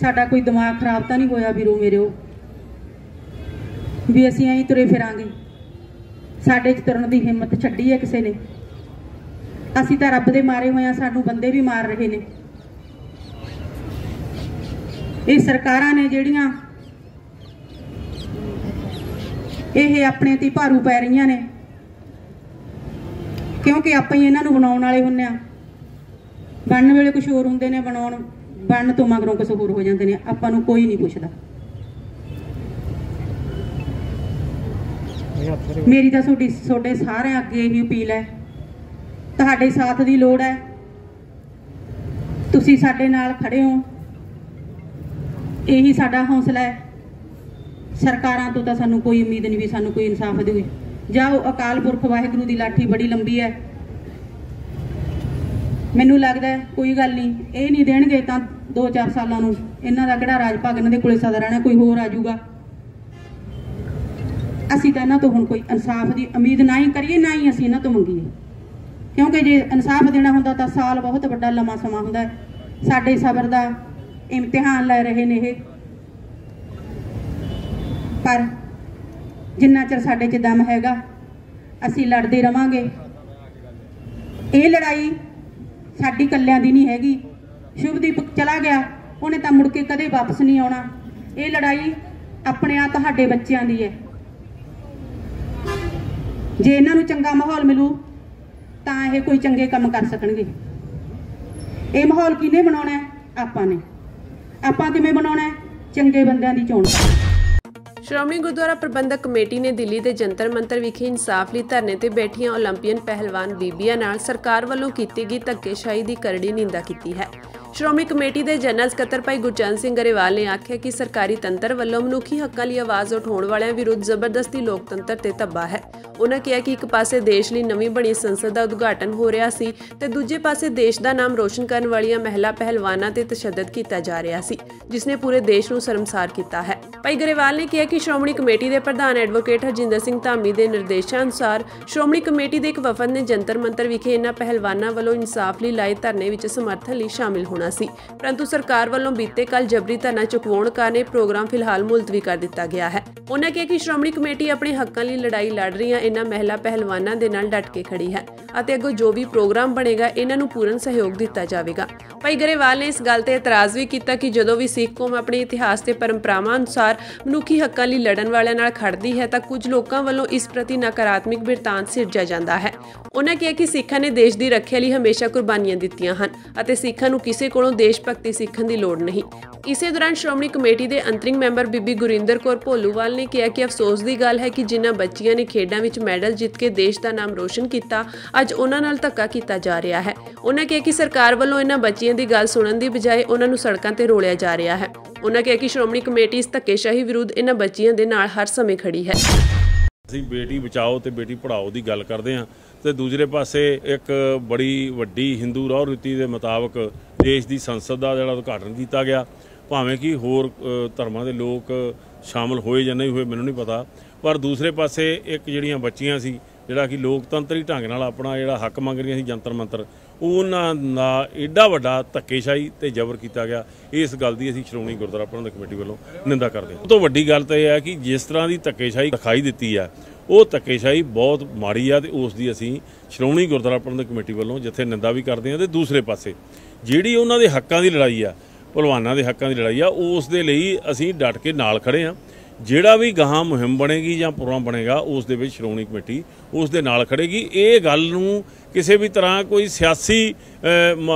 साडा कोई दिमाग खराब तो नहीं होया वीरो मेरे भी असीं ऐं तुरे फिरांगे। साडे च तुरन दी हिम्मत छड्डी है किसी ने। ਅਸੀਂ ਤਾਂ ਰੱਬ ਦੇ ਮਾਰੇ ਹੋਏ ਆ, ਸਾਨੂੰ ਬੰਦੇ ਵੀ ਮਾਰ ਰਹੇ ਨੇ। ਇਹ ਸਰਕਾਰਾਂ ਨੇ ਜਿਹੜੀਆਂ ਇਹ ਆਪਣੇ ਤੇ ਭਾਰੂ ਪੈ ਰਹੀਆਂ ਨੇ, ਕਿਉਂਕਿ ਆਪਾਂ ਹੀ ਇਹਨਾਂ ਨੂੰ ਬਣਾਉਣ ਵਾਲੇ ਹੁੰਦੇ ਆ। ਬਣਨ ਵੇਲੇ ਕੁਝ ਹੋਰ ਹੁੰਦੇ ਨੇ, ਬਣਨ ਤੋਂ ਮਗਰੋਂ ਕੁਝ ਹੋਰ ਹੋ ਜਾਂਦੇ ਨੇ। ਆਪਾਂ ਨੂੰ ਕੋਈ ਨਹੀਂ ਪੁੱਛਦਾ। ਮੇਰੀ ਤਾਂ ਤੁਹਾਡੇ ਸਾਰਿਆਂ ਅੱਗੇ ਇਹੀ ਅਪੀਲ ਹੈ, ਤੁਹਾਡੇ ਸਾਥ ਦੀ ਲੋੜ ਹੈ। ਤੁਸੀਂ ਸਾਡੇ ਨਾਲ ਖੜੇ ਹੋ, ਇਹੀ ਸਾਡਾ ਹੌਸਲਾ ਹੈ। ਸਰਕਾਰਾਂ ਤੋਂ ਤਾਂ ਸਾਨੂੰ ਕੋਈ ਉਮੀਦ ਨਹੀਂ ਵੀ ਸਾਨੂੰ ਕੋਈ ਇਨਸਾਫ ਦੇਵੇ। ਜਾਓ, ਅਕਾਲ ਪੁਰਖ ਵਾਹਿਗੁਰੂ ਦੀ ਲਾਠੀ ਬੜੀ ਲੰਬੀ ਹੈ। ਮੈਨੂੰ ਲੱਗਦਾ ਕੋਈ ਗੱਲ ਨਹੀਂ, ਇਹ ਨਹੀਂ ਦੇਣਗੇ ਤਾਂ 2-4 ਸਾਲਾਂ ਨੂੰ ਇਹਨਾਂ ਦਾ ਕਿਹੜਾ ਰਾਜ ਭਾਗ ਇਹਨਾਂ ਦੇ ਕੋਲੇ ਸਦਾ ਰਹਿਣਾ, ਕੋਈ ਹੋਰ ਆ ਜਾਊਗਾ। ਅਸੀਂ ਤਾਂ ਇਹਨਾਂ ਤੋਂ ਹੁਣ ਕੋਈ ਇਨਸਾਫ ਦੀ ਉਮੀਦ ਨਾ ਹੀ ਕਰੀਏ, ਨਾ ਹੀ ਅਸੀਂ ਇਹਨਾਂ ਤੋਂ ਮੰਗੀਏ, ਕਿਉਂਕਿ ਜੇ ਇਨਸਾਫ ਦੇਣਾ ਹੁੰਦਾ ਤਾਂ ਸਾਲ ਬਹੁਤ ਵੱਡਾ ਲੰਮਾ ਸਮਾਂ ਹੁੰਦਾ। ਸਾਡੇ ਸਬਰ ਦਾ ਇਮਤਿਹਾਨ ਲੈ ਰਹੇ ਨੇ ਇਹ, ਪਰ ਜਿੰਨਾ ਚਿਰ ਸਾਡੇ 'ਚ ਦਮ ਹੈਗਾ ਅਸੀਂ ਲੜਦੇ ਰਵਾਂਗੇ। ਇਹ ਲੜਾਈ ਸਾਡੀ ਇਕੱਲਿਆਂ ਦੀ ਨਹੀਂ ਹੈਗੀ। ਸ਼ੁਭਦੀਪ ਚਲਾ ਗਿਆ, ਉਹਨੇ ਤਾਂ ਮੁੜ ਕੇ ਕਦੇ ਵਾਪਸ ਨਹੀਂ ਆਉਣਾ। ਇਹ ਲੜਾਈ ਆਪਣੇ ਆ ਤੁਹਾਡੇ ਬੱਚਿਆਂ ਦੀ ਹੈ। ਜੇ ਇਹਨਾਂ ਨੂੰ ਚੰਗਾ ਮਾਹੌਲ ਮਿਲੂ ਤਾਂ ਇਹ ਕੋਈ ਚੰਗੇ ਕੰਮ ਕਰ ਸਕਣਗੇ। ਇਹ ਮਾਹੌਲ ਕਿਹਨੇ ਬਣਾਉਣਾ ਹੈ? ਆਪਾਂ ਨੇ। ਆਪਾਂ ਕਿਵੇਂ ਬਣਾਉਣਾ ਹੈ? ਚੰਗੇ ਬੰਦਿਆਂ ਦੀ ਚੋਣ। ਸ਼੍ਰੋਮਣੀ ਗੁਰਦੁਆਰਾ ਪ੍ਰਬੰਧਕ ਕਮੇਟੀ ਨੇ ਦਿੱਲੀ ਦੇ ਜੰਤਰ ਮੰਤਰ ਵਿਖੇ ਇਨਸਾਫ ਲਈ ਧਰਨੇ ਤੇ ਬੈਠੀਆਂ ਓਲੰਪੀਅਨ ਪਹਿਲਵਾਨ ਬੀਬੀਆਂ ਨਾਲ ਸਰਕਾਰ ਵੱਲੋਂ ਕੀਤੀ ਗਈ ਧੱਕੇਸ਼ਾਹੀ ਦੀ ਕਰੜੀ ਨਿੰਦਾ ਕੀਤੀ ਹੈ। ਸ਼੍ਰੋਮਣੀ ਕਮੇਟੀ ਦੇ ਜਨਰਲ ਸਕੱਤਰ ਭਾਈ ਗੁਰਚਰਨ ਸਿੰਘ ਗਰੇਵਾਲ ਨੇ ਆਖਿਆ ਕਿ ਸਰਕਾਰੀ ਤੰਤਰ ਵੱਲੋਂ ਮਨੁੱਖੀ ਹੱਕਾਂ ਲਈ ਆਵਾਜ਼ ਉਠਾਉਣ ਵਾਲਿਆਂ ਵਿਰੁੱਧ ਜ਼ਬਰਦਸਤੀ ਲੋਕਤੰਤਰ ਤੇ ਧੱਬਾ ਹੈ। ਉਨ੍ਹਾਂ ਕਿਹਾ ਕਿ ਇੱਕ ਪਾਸੇ ਦੇਸ਼ ਲਈ ਨਵੀਂ ਬਣੀ ਸੰਸਦ ਦਾ ਉਦਘਾਟਨ ਹੋ ਰਿਹਾ ਸੀ ਤੇ ਦੂਜੇ ਪਾਸੇ ਦੇਸ਼ ਦਾ ਨਾਮ ਰੋਸ਼ਨ ਕਰਨ ਵਾਲੀਆਂ ਮਹਿਲਾ ਪਹਿਲਵਾਨਾਂ ਤੇ ਤਸ਼ੱਦਦ ਕੀਤਾ ਜਾ ਰਿਹਾ ਸੀ, ਜਿਸ ਨੇ ਪੂਰੇ ਦੇਸ਼ ਨੂੰ ਸ਼ਰਮਸਾਰ ਕੀਤਾ ਹੈ। ਭਾਈ ਗਰੇਵਾਲ ਨੇ ਕਿਹਾ ਕਿ ਸ਼੍ਰੋਮਣੀ ਕਮੇਟੀ ਦੇ ਪ੍ਰਧਾਨ ਐਡਵੋਕੇਟ ਹਰਜਿੰਦਰ ਸਿੰਘ ਧਾਮੀ ਦੇ ਨਿਰਦੇਸ਼ਾਂ ਅਨੁਸਾਰ ਸ਼੍ਰੋਮਣੀ ਕਮੇਟੀ ਦੇ ਇੱਕ ਵਫਦ ਨੇ ਜੰਤਰ ਮੰਤਰ ਵਿਖੇ ਇਨ੍ਹਾਂ ਪਹਿਲਵਾਨਾਂ ਵੱਲੋਂ ਇਨਸਾਫ ਲਈ ਲਾਏ ਧਰਨੇ ਵਿੱਚ ਸਮਰਥਨ ਲਈ ਸ਼ਾਮਿਲ ਹੋਣਾ ਸੀ, ਪਰੰਤੂ ਸਰਕਾਰ ਵੱਲੋਂ ਬੀਤੇ ਕੱਲ ਜਬਰੀ ਧਰਨਾ ਚੁਕਵਾਉਣ ਕਾਰਨ ਇਹ ਪ੍ਰੋਗਰਾਮ ਫਿਲਹਾਲ ਮੁਲਤਵੀ ਕਰ ਦਿੱਤਾ ਗਿਆ ਹੈ। ਉਨ੍ਹਾਂ ਕਿਹਾ ਕਿ ਸ਼੍ਰੋਮਣੀ ਕਮੇਟੀ ਆਪਣੇ ਹੱਕਾਂ ਲਈ ਲੜਾਈ ਲੜ ਰਹੀਆਂ ਇਨ੍ਹਾਂ ਮਹਿਲਾ ਪਹਿਲਵਾਨਾਂ ਦੇ ਨਾਲ ਡਟ ਕੇ ਖੜੀ ਹੈ ਅਤੇ ਅੱਗੋਂ ਜੋ ਵੀ ਪ੍ਰੋਗਰਾਮ ਬਣੇਗਾ ਇਹਨਾਂ ਨੂੰ ਪੂਰਨ ਸਹਿਯੋਗ ਦਿੱਤਾ ਜਾਵੇਗਾ। ਭਾਈ ਗਰੇਵਾਲ ਨੇ ਇਸ ਗੱਲ ਤੇ ਇਤਰਾਜ਼ ਵੀ ਕੀਤਾ ਕਿ ਜਦੋਂ ਵੀ ਸਿੱਖ ਕੌਮ ਆਪਣੇ ਇਤਿਹਾਸ ਤੇ ਪਰੰਪਰਾਵਾਂ ਅਨੁਸਾਰ ਮਨੁੱਖੀ ਹੱਕਾਂ ਲਈ ਲੜਨ ਵਾਲਿਆਂ ਨਾਲ ਖੜਦੀ ਹੈ ਤਾਂ ਕੁਝ ਲੋਕਾਂ ਵੱਲੋਂ ਇਸ ਪ੍ਰਤੀ ਨਕਾਰਾਤਮਕ ਬਿਰਤਾਂਤ ਸਿਰਜਿਆ ਜਾਂਦਾ ਹੈ। ਉਨ੍ਹਾਂ ਕਿਹਾ ਕਿ ਸਿੱਖਾਂ ਨੇ ਦੇਸ਼ ਦੀ ਰੱਖਿਆ ਲਈ ਹਮੇਸ਼ਾ ਕੁਰਬਾਨੀਆਂ ਦਿੱਤੀਆਂ ਹਨ ਅਤੇ ਸਿੱਖਾਂ ਨੂੰ ਕਿਸੇ ਕੋਲੋਂ ਦੇਸ਼ ਭਗਤੀ ਸਿੱਖਣ ਦੀ ਲੋੜ ਨਹੀਂ। ਇਸੇ ਦੌਰਾਨ ਸ਼੍ਰੋਮਣੀ ਕਮੇਟੀ ਦੇ ਅੰਤਰਿੰਗ ਮੈਂਬਰ ਬੀਬੀ ਗੁਰਿੰਦਰ ਕੌਰ ਭੋਲੂਵਾਲ ਨੇ ਕਿਹਾ ਕਿ ਅਫਸੋਸ ਦੀ ਗੱਲ ਹੈ ਕਿ ਜਿਨ੍ਹਾਂ ਬੱਚੀਆਂ ਨੇ ਖੇਡਾਂ ਵਿੱਚ ਮੈਡਲ ਜਿੱਤ ਕੇ ਦੇਸ਼ ਦਾ ਨਾਮ ਰੋਸ਼ਨ ਕੀਤਾ, ਅੱਜ ਉਹਨਾਂ ਨਾਲ ਧੱਕਾ ਕੀਤਾ ਜਾ ਰਿਹਾ ਹੈ। ਉਨ੍ਹਾਂ ਕਿਹਾ ਕਿ ਸਰਕਾਰ ਵੱਲੋਂ ਇਹਨਾਂ ਬੱਚੀਆਂ ਦੀ ਗੱਲ ਸੁਣਨ ਦੀ ਬਜਾਏ ਉਹਨਾਂ ਨੂੰ ਸੜਕਾਂ ਤੇ ਰੋਲਿਆ ਜਾ ਰਿਹਾ ਹੈ। ਉਨ੍ਹਾਂ ਕਿਹਾ ਕਿ ਸ਼੍ਰੋਮਣੀ ਕਮੇਟੀ ਇਸ ਧੱਕੇਸ਼ਾਹੀ ਵਿਰੁੱਧ ਇਹਨਾਂ ਬੱਚੀਆਂ ਦੇ ਨਾਲ ਹਰ ਸਮੇਂ ਖੜੀ ਹੈ। ਅਸੀਂ ਬੇਟੀ ਬਚਾਓ ਤੇ ਬੇਟੀ ਪੜ੍ਹਾਓ ਦੀ ਗੱਲ ਕਰਦੇ ਹਾਂ ਤੇ ਦੂਜੇ ਪਾਸੇ ਇੱਕ ਬੜੀ ਵੱਡੀ ਹਿੰਦੂ ਰਹੁ ਰੀਤੀ ਦੇ ਮੁਤਾਬਕ ਦੇਸ਼ ਦੀ ਸੰਸਦ ਦਾ ਜਿਹੜਾ ਉਦਘਾਟਨ ਕੀਤਾ ਗਿਆ। ਭਾਵੇਂ ਕਿ ਹੋਰ ਧਰਮਾਂ ਦੇ ਲੋਕ ਸ਼ਾਮਲ ਹੋਏ ਜਾਂ ਨਹੀਂ ਹੋਏ ਮੈਨੂੰ ਨਹੀਂ ਪਤਾ, ਪਰ ਦੂਸਰੇ ਪਾਸੇ ਇੱਕ ਜਿਹੜੀਆਂ ਬੱਚੀਆਂ ਸੀ ਜਿਹੜਾ ਕਿ ਲੋਕਤੰਤਰੀ ਢੰਗ ਨਾਲ ਆਪਣਾ ਜਿਹੜਾ ਹੱਕ ਮੰਗ ਰਹੀਆਂ ਸੀ ਜੰਤਰ ਮੰਤਰ, ਉਹਨਾਂ ਦਾ ਏਡਾ ਵੱਡਾ ਧੱਕੇਸ਼ਾਹੀ ਤੇ ਜ਼ਬਰ ਕੀਤਾ ਗਿਆ। ਇਸ ਗੱਲ ਦੀ ਅਸੀਂ ਸ਼੍ਰੋਮਣੀ ਗੁਰਦੁਆਰਾ ਪ੍ਰਬੰਧਕ ਕਮੇਟੀ ਵੱਲੋਂ ਨਿੰਦਾ ਕਰਦੇ ਹਾਂ। ਸਭ ਤੋਂ ਵੱਡੀ ਗੱਲ ਤਾਂ ਇਹ ਹੈ ਕਿ ਜਿਸ ਤਰ੍ਹਾਂ ਦੀ ਧੱਕੇਸ਼ਾਹੀ ਦਿਖਾਈ ਦਿੱਤੀ ਹੈ ਉਹ ਧੱਕੇਸ਼ਾਹੀ ਬਹੁਤ ਮਾੜੀ ਆ ਤੇ ਉਸ ਦੀ ਅਸੀਂ ਸ਼੍ਰੋਮਣੀ ਗੁਰਦੁਆਰਾ ਪ੍ਰਬੰਧਕ ਕਮੇਟੀ ਵੱਲੋਂ ਜਿੱਥੇ ਨਿੰਦਾ ਵੀ ਕਰਦੇ ਹਾਂ ਤੇ ਦੂਸਰੇ ਪਾਸੇ ਜਿਹੜੀ ਉਹਨਾਂ ਦੇ ਹੱਕਾਂ ਦੀ ਲੜਾਈ ਆ, ਭਲਵਾਨਾਂ ਦੇ ਹੱਕਾਂ ਦੀ ਲੜਾਈ ਆ, ਉਸ ਦੇ ਲਈ ਅਸੀਂ ਡਟ ਕੇ ਨਾਲ ਖੜੇ ਹਾਂ। ਜਿਹੜਾ ਵੀ ਗਾਹਾਂ ਮੁਹਿੰਮ ਬਣੇਗੀ ਜਾਂ ਪ੍ਰੋਗਰਾਮ ਬਣੇਗਾ ਉਸ ਦੇ ਵਿੱਚ ਸ਼੍ਰੋਮਣੀ ਕਮੇਟੀ ਉਸ ਦੇ ਨਾਲ ਖੜੇਗੀ। ਇਹ ਗੱਲ ਨੂੰ ਕਿਸੇ ਵੀ ਤਰ੍ਹਾਂ ਕੋਈ ਸਿਆਸੀ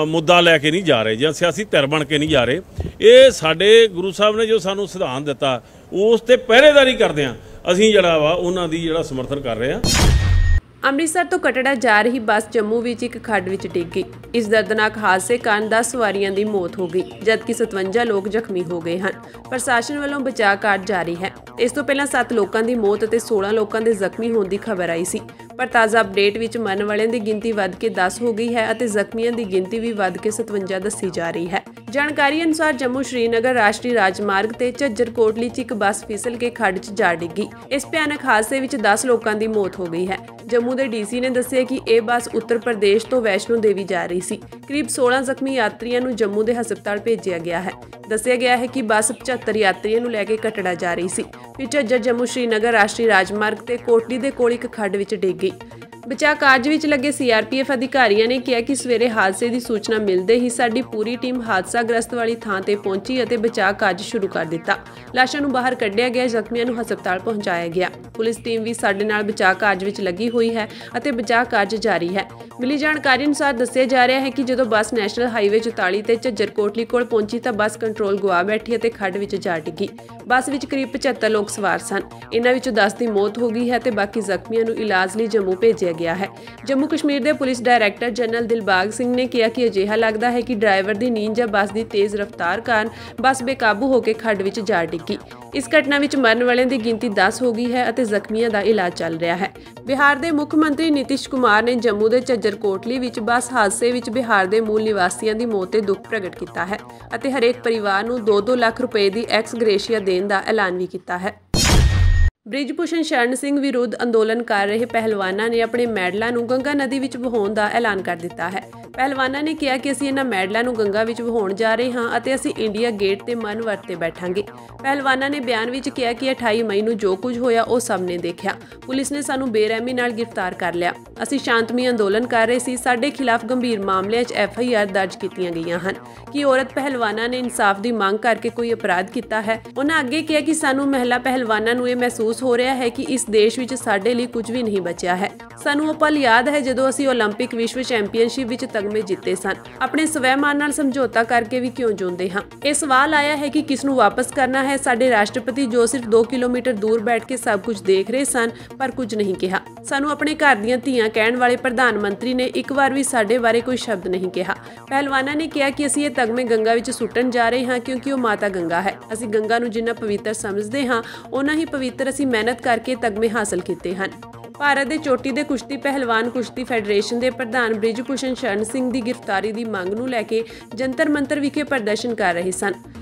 ਮੁੱਦਾ ਲੈ ਕੇ ਨਹੀਂ ਜਾ ਰਹੇ ਜਾਂ ਸਿਆਸੀ ਧਿਰ ਬਣ ਕੇ ਨਹੀਂ ਜਾ ਰਹੇ। ਇਹ ਸਾਡੇ ਗੁਰੂ ਸਾਹਿਬ ਨੇ ਜੋ ਸਾਨੂੰ ਸਿਧਾਂਤ ਦਿੱਤਾ ਉਸ ਤੇ ਪਹਿਰੇਦਾਰੀ ਕਰਦੇ ਹਾਂ ਅਸੀਂ ਜਿਹੜਾ ਵਾ ਉਹਨਾਂ ਦੀ ਜਿਹੜਾ ਸਮਰਥਨ ਕਰ ਰਹੇ ਹਾਂ। ਅੰਮ੍ਰਿਤਸਰ ਤੋਂ ਕਟੜਾ ਜਾ ਰਹੀ ਬੱਸ ਜੰਮੂ ਵਿੱਚ ਇੱਕ ਖੱਡ ਵਿੱਚ ਡਿੱਗ ਗਈ। ਇਸ ਦਰਦਨਾਕ ਹਾਦਸੇ ਕਾਰਨ 10 ਸਵਾਰੀਆਂ ਦੀ ਮੌਤ ਹੋ ਗਈ, ਜਦਕਿ 57 ਲੋਕ ਜ਼ਖਮੀ ਹੋ ਗਏ ਹਨ। ਪ੍ਰਸ਼ਾਸਨ ਵੱਲੋਂ ਬਚਾਅ ਕਾਰਜ ਜਾਰੀ ਹੈ। ਇਸ ਤੋਂ ਪਹਿਲਾਂ 7 ਲੋਕਾਂ ਦੀ ਮੌਤ ਅਤੇ 16 ਲੋਕਾਂ ਦੇ ਜ਼ਖਮੀ ਹੋਣ ਦੀ ਖਬਰ ਆਈ ਸੀ, ਪਰ ਤਾਜ਼ਾ ਅਪਡੇਟ ਵਿੱਚ ਮਰਨ ਵਾਲਿਆਂ ਦੀ ਗਿਣਤੀ ਵੱਧ ਕੇ 10 ਹੋ ਗਈ ਹੈ ਅਤੇ ਜ਼ਖਮੀਆਂ ਦੀ ਗਿਣਤੀ ਵੀ ਵੱਧ ਕੇ 57 ਦੱਸੀ ਜਾ ਰਹੀ ਹੈ। ਜਾਣਕਾਰੀ ਅਨੁਸਾਰ ਜੰਮੂ ਸ਼੍ਰੀਨਗਰ ਰਾਸ਼ਟਰੀ ਰਾਜਮਾਰਗ ਤੇ ਝੱਜਰ ਕੋਟਲੀ 'ਚ ਇੱਕ ਬੱਸ ਫਿਸਲ ਕੇ ਖੱਡ 'ਚ ਜਾ ਡਿੱਗੀ। ਇਸ ਭਿਆਨਕ ਹਾਦਸੇ ਵਿੱਚ 10 ਲੋਕਾਂ ਦੀ ਮੌਤ ਹੋ ਗਈ ਹੈ। ਜੰਮੂ ਦੇ ਡੀਸੀ ਨੇ ਦੱਸਿਆ ਕਿ ਇਹ ਬੱਸ ਉੱਤਰ ਪ੍ਰਦੇਸ਼ ਤੋਂ ਵੈਸ਼ਨੋ ਦੇਵੀ ਜਾ ਰਹੀ ਸੀ। ਕਰੀਬ 16 ਜ਼ਖਮੀ ਯਾਤਰੀਆਂ ਨੂੰ ਜੰਮੂ ਦੇ ਹਸਪਤਾਲ ਭੇਜਿਆ ਗਿਆ ਹੈ। ਦੱਸਿਆ ਗਿਆ ਹੈ ਕਿ ਬੱਸ 75 ਯਾਤਰੀਆਂ ਨੂੰ ਲੈ ਕੇ ਕਟੜਾ ਜਾ ਰਹੀ ਸੀ। ਫਿਰ ਝੱਜਰ ਜੰਮੂ ਸ਼੍ਰੀਨਗਰ ਰਾਸ਼ਟਰੀ ਰਾਜਮਾਰਗ ਤੇ ਕੋਟਲੀ ਦੇ ਕੋਲ ਇੱਕ ਖੱਡ ਵਿੱਚ ਡਿੱਗ ਗਈ। ਬਚਾਅ ਕਾਰਜ ਵਿੱਚ ਲੱਗੇ CRPF ਅਧਿਕਾਰੀਆਂ ਨੇ ਕਿਹਾ ਕਿ ਸਵੇਰੇ ਹਾਦਸੇ ਦੀ ਸੂਚਨਾ ਮਿਲਦੇ ਹੀ ਸਾਡੀ ਪੂਰੀ ਟੀਮ ਹਾਦਸਾਗ੍ਰਸਤ ਵਾਲੀ ਥਾਂ ਤੇ ਪਹੁੰਚੀ ਅਤੇ ਬਚਾਅ ਕਾਰਜ ਸ਼ੁਰੂ ਕਰ ਦਿੱਤਾ। ਲਾਸ਼ਾਂ ਨੂੰ ਬਾਹਰ ਕੱਢਿਆ ਗਿਆ, ਜ਼ਖਮੀਆਂ ਨੂੰ ਹਸਪਤਾਲ ਪਹੁੰਚਾਇਆ ਗਿਆ। ਪੁਲਿਸ ਟੀਮ ਵੀ ਸਾਡੇ ਨਾਲ ਬਚਾਅ ਕਾਰਜ ਵਿੱਚ ਲੱਗੀ ਹੋਈ ਹੈ ਅਤੇ ਬਚਾਅ ਕਾਰਜ ਜਾਰੀ ਹੈ। ਮਿਲੀ ਜਾਣਕਾਰੀ ਅਨੁਸਾਰ ਦੱਸਿਆ ਜਾ ਰਿਹਾ ਹੈ ਕਿ ਜਦੋਂ ਬੱਸ ਨੈਸ਼ਨਲ ਹਾਈਵੇ 44 ਤੇ ਝੱਜਰ ਕੋਟਲੀ ਕੋਲ ਪਹੁੰਚੀ ਤਾਂ ਬੱਸ ਕੰਟਰੋਲ ਗੁਆ ਬੈਠੀ ਅਤੇ ਖੱਡ ਵਿੱਚ ਜਾ ਡਿੱਗੀ। ਬੱਸ ਵਿੱਚ ਕਰੀਬ 75 ਲੋਕ ਸਵਾਰ ਸਨ। ਇਹਨਾਂ ਵਿੱਚੋਂ 10 ਦੀ ਮੌਤ ਹੋ ਗਈ ਹੈ ਤੇ ਬਾਕੀ ਜ਼ਖਮੀਆਂ ਨੂੰ ਇਲਾਜ ਲਈ ਜੰਮੂ ਭੇਜਿਆ ਗਿਆ ਹੈ। ਜੰਮੂ ਕਸ਼ਮੀਰ ਦੇ police director general Dilbag Singh ਨੇ ਕਿਹਾ ਕਿ ਅਜਿਹਾ ਲੱਗਦਾ ਹੈ ਕਿ ਡਰਾਈਵਰ ਦੀ ਨੀਂਦ ਜਾਂ ਬੱਸ ਦੀ ਤੇਜ਼ ਰਫ਼ਤਾਰ ਕਾਰਨ ਬੱਸ ਬੇਕਾਬੂ ਹੋ ਕੇ ਖੱਡ ਵਿੱਚ ਜਾ ਡਿੱਗੀ। ਇਸ ਘਟਨਾ ਵਿੱਚ ਮਰਨ ਵਾਲਿਆਂ ਦੀ ਗਿਣਤੀ 10 ਹੋ ਗਈ ਹੈ ਅਤੇ ਜ਼ਖਮੀਆਂ ਦਾ ਇਲਾਜ ਚੱਲ ਰਿਹਾ ਹੈ। ਬਿਹਾਰ ਦੇ ਮੁੱਖ ਮੰਤਰੀ ਨਿਤੀਸ਼ ਕੁਮਾਰ ਨੇ ਜੰਮੂ ਦੇ ਝੱਜਰ ਕੋਟਲੀ ਵਿੱਚ ਬੱਸ ਹਾਦਸੇ ਵਿੱਚ ਬਿਹਾਰ ਦੇ ਮੂਲ ਨਿਵਾਸੀਆਂ ਦੀ ਮੌਤ ਤੇ ਦੁੱਖ ਪ੍ਰਗਟ ਕੀਤਾ ਹੈ ਅਤੇ ਹਰੇਕ ਪਰਿਵਾਰ ਨੂੰ 2-2 ਲੱਖ ਰੁਪਏ ਦੀ ਐਕਸ ਗ੍ਰੇਸ਼ੀਆ ਦੇਣ ਦਾ ਐਲਾਨ ਵੀ ਕੀਤਾ ਹੈ। ਬ੍ਰਿਜ ਭੂਸ਼ਣ ਸ਼ਰਨ ਸਿੰਘ ਵਿਰੁੱਧ ਅੰਦੋਲਨ ਕਰ ਰਹੇ ਪਹਿਲਵਾਨਾਂ ਨੇ ਆਪਣੇ ਮੈਡਲਾਂ ਨੂੰ ਗੰਗਾ ਨਦੀ ਵਿੱਚ ਵਹਾਉਣ ਦਾ ਐਲਾਨ ਕਰ ਦਿੱਤਾ ਹੈ। ਪਹਿਲਵਾਨਾਂ ਨੇ ਕਿਹਾ ਕਿ ਅਸੀਂ ਇਹਨਾਂ ਮੈਡਲਾਂ ਨੂੰ ਗੰਗਾ ਵਿੱਚ ਵਹਾਉਣ ਜਾ ਰਹੇ ਹਾਂ ਅਤੇ ਅਸੀਂ ਇੰਡੀਆ ਗੇਟ ਤੇ ਮਨ ਵਰਤੇ ਬੈਠਾਂਗੇ। ਪਹਿਲਵਾਨਾਂ ਨੇ ਬਿਆਨ ਵਿੱਚ ਕਿਹਾ ਕਿ 28 ਮਈ ਨੂੰ ਜੋ ਕੁਝ ਹੋਇਆ ਉਹ ਸਭ ਨੇ ਦੇਖਿਆ। ਪੁਲਿਸ ਨੇ ਸਾਨੂੰ ਬੇਰਹਿਮੀ ਨਾਲ ਗ੍ਰਿਫਤਾਰ ਕਰ ਲਿਆ। ਅਸੀਂ ਸ਼ਾਂਤਮਈ ਅੰਦੋਲਨ ਕਰ ਰਹੇ ਸੀ। ਸਾਡੇ ਖਿਲਾਫ ਗੰਭੀਰ ਮਾਮਲਿਆਂ 'ਚ FIR ਦਰਜ ਕੀਤੀਆਂ ਗਈਆਂ ਹਨ ਕਿ ਔਰਤ ਪਹਿਲਵਾਨਾਂ ਨੇ ਇਨਸਾਫ ਦੀ ਮੰਗ ਕਰਕੇ ਕੋਈ ਅਪਰਾਧ ਕੀਤਾ ਹੈ। ਉਹਨਾਂ ਅੱਗੇ ਕਿਹਾ ਕਿ ਸਾਨੂੰ ਮਹਿਲਾ ਪਹਿਲਵਾਨਾਂ ਨੂੰ ਇਹ ਮਹਿਸੂਸ ਹੋ ਰਿਹਾ ਹੈ ਕਿ ਇਸ ਦੇਸ਼ ਵਿੱਚ ਸਾਡੇ ਲਈ ਕੁਝ ਵੀ ਨਹੀਂ ਬਚਿਆ ਹੈ। ਸਾਨੂੰ ਉਹ ਪਲ ਯਾਦ ਹੈ ਜਦੋਂ ਅਸੀਂ ਓਲੰਪਿਕ ਵਿਸ਼ਵ ਚੈਂਪੀਅਨਸ਼ਿਪ ਵਿੱਚ ਤਗਮੇ ਜਿੱਤੇ ਸਨ। ਆਪਣੇ ਸਵੈਮਾਨ ਨਾਲ ਸਮਝੌਤਾ ਕਰਕੇ ਵੀ ਕਿਉਂ ਜਿਉਂਦੇ ਹਾਂ। ਇਹ ਸਵਾਲ ਆਇਆ ਹੈ ਕਿ ਕਿਸ ਨੂੰ ਵਾਪਸ ਕਰਨਾ ਹੈ। ਸਾਡੇ ਰਾਸ਼ਟਰਪਤੀ ਜੋ ਸਿਰਫ 2 ਕਿਲੋਮੀਟਰ ਦੂਰ ਬੈਠ ਕੇ ਸਭ ਕੁਝ ਦੇਖ ਰਹੇ ਸਨ ਪਰ ਕੁਝ ਨਹੀਂ ਕਿਹਾ। ਸਾਨੂੰ ਆਪਣੇ ਘਰ ਦੀਆਂ ਧੀਆਂ ਕਹਿਣ ਵਾਲੇ ਪ੍ਰਧਾਨ ਮੰਤਰੀ ਨੇ ਇੱਕ ਵਾਰ ਵੀ ਸਾਡੇ ਬਾਰੇ ਕੋਈ ਸ਼ਬਦ ਨਹੀਂ ਕਿਹਾ। ਪਹਿਲਵਾਨਾਂ ਨੇ ਕਿਹਾ ਕਿ ਅਸੀਂ ਇਹ ਤਗਮੇ ਗੰਗਾ ਵਿੱਚ ਸੁੱਟਣ ਜਾ ਰਹੇ ਹਾਂ ਕਿਉਂਕਿ ਉਹ ਮਾਤਾ ਗੰਗਾ ਹੈ। ਅਸੀਂ ਗੰਗਾ ਨੂੰ ਜਿੰਨਾ ਪਵਿੱਤਰ ਸਮਝਦੇ ਹਾਂ ਉਨਾ ਹੀ ਪਵਿੱਤਰ ਅਸੀਂ ਮਿਹਨਤ ਕਰਕੇ ਤਗਮੇ ਹਾਸਲ ਕੀਤੇ ਹਨ। ਭਾਰਤ ਦੇ ਚੋਟੀ ਦੇ ਕੁਸ਼ਤੀ ਪਹਿਲਵਾਨ ਕੁਸ਼ਤੀ ਫੈਡਰੇਸ਼ਨ ਦੇ ਪ੍ਰਧਾਨ ਬ੍ਰਿਜ ਭੂਸ਼ਣ ਸ਼ਰਨ ਸਿੰਘ ਦੀ ਗ੍ਰਿਫਤਾਰੀ ਦੀ ਮੰਗ ਨੂੰ ਲੈ ਕੇ ਜੰਤਰ ਮੰਤਰ ਵਿਖੇ ਪ੍ਰਦਰਸ਼ਨ ਕਰ ਰਹੇ ਸਨ।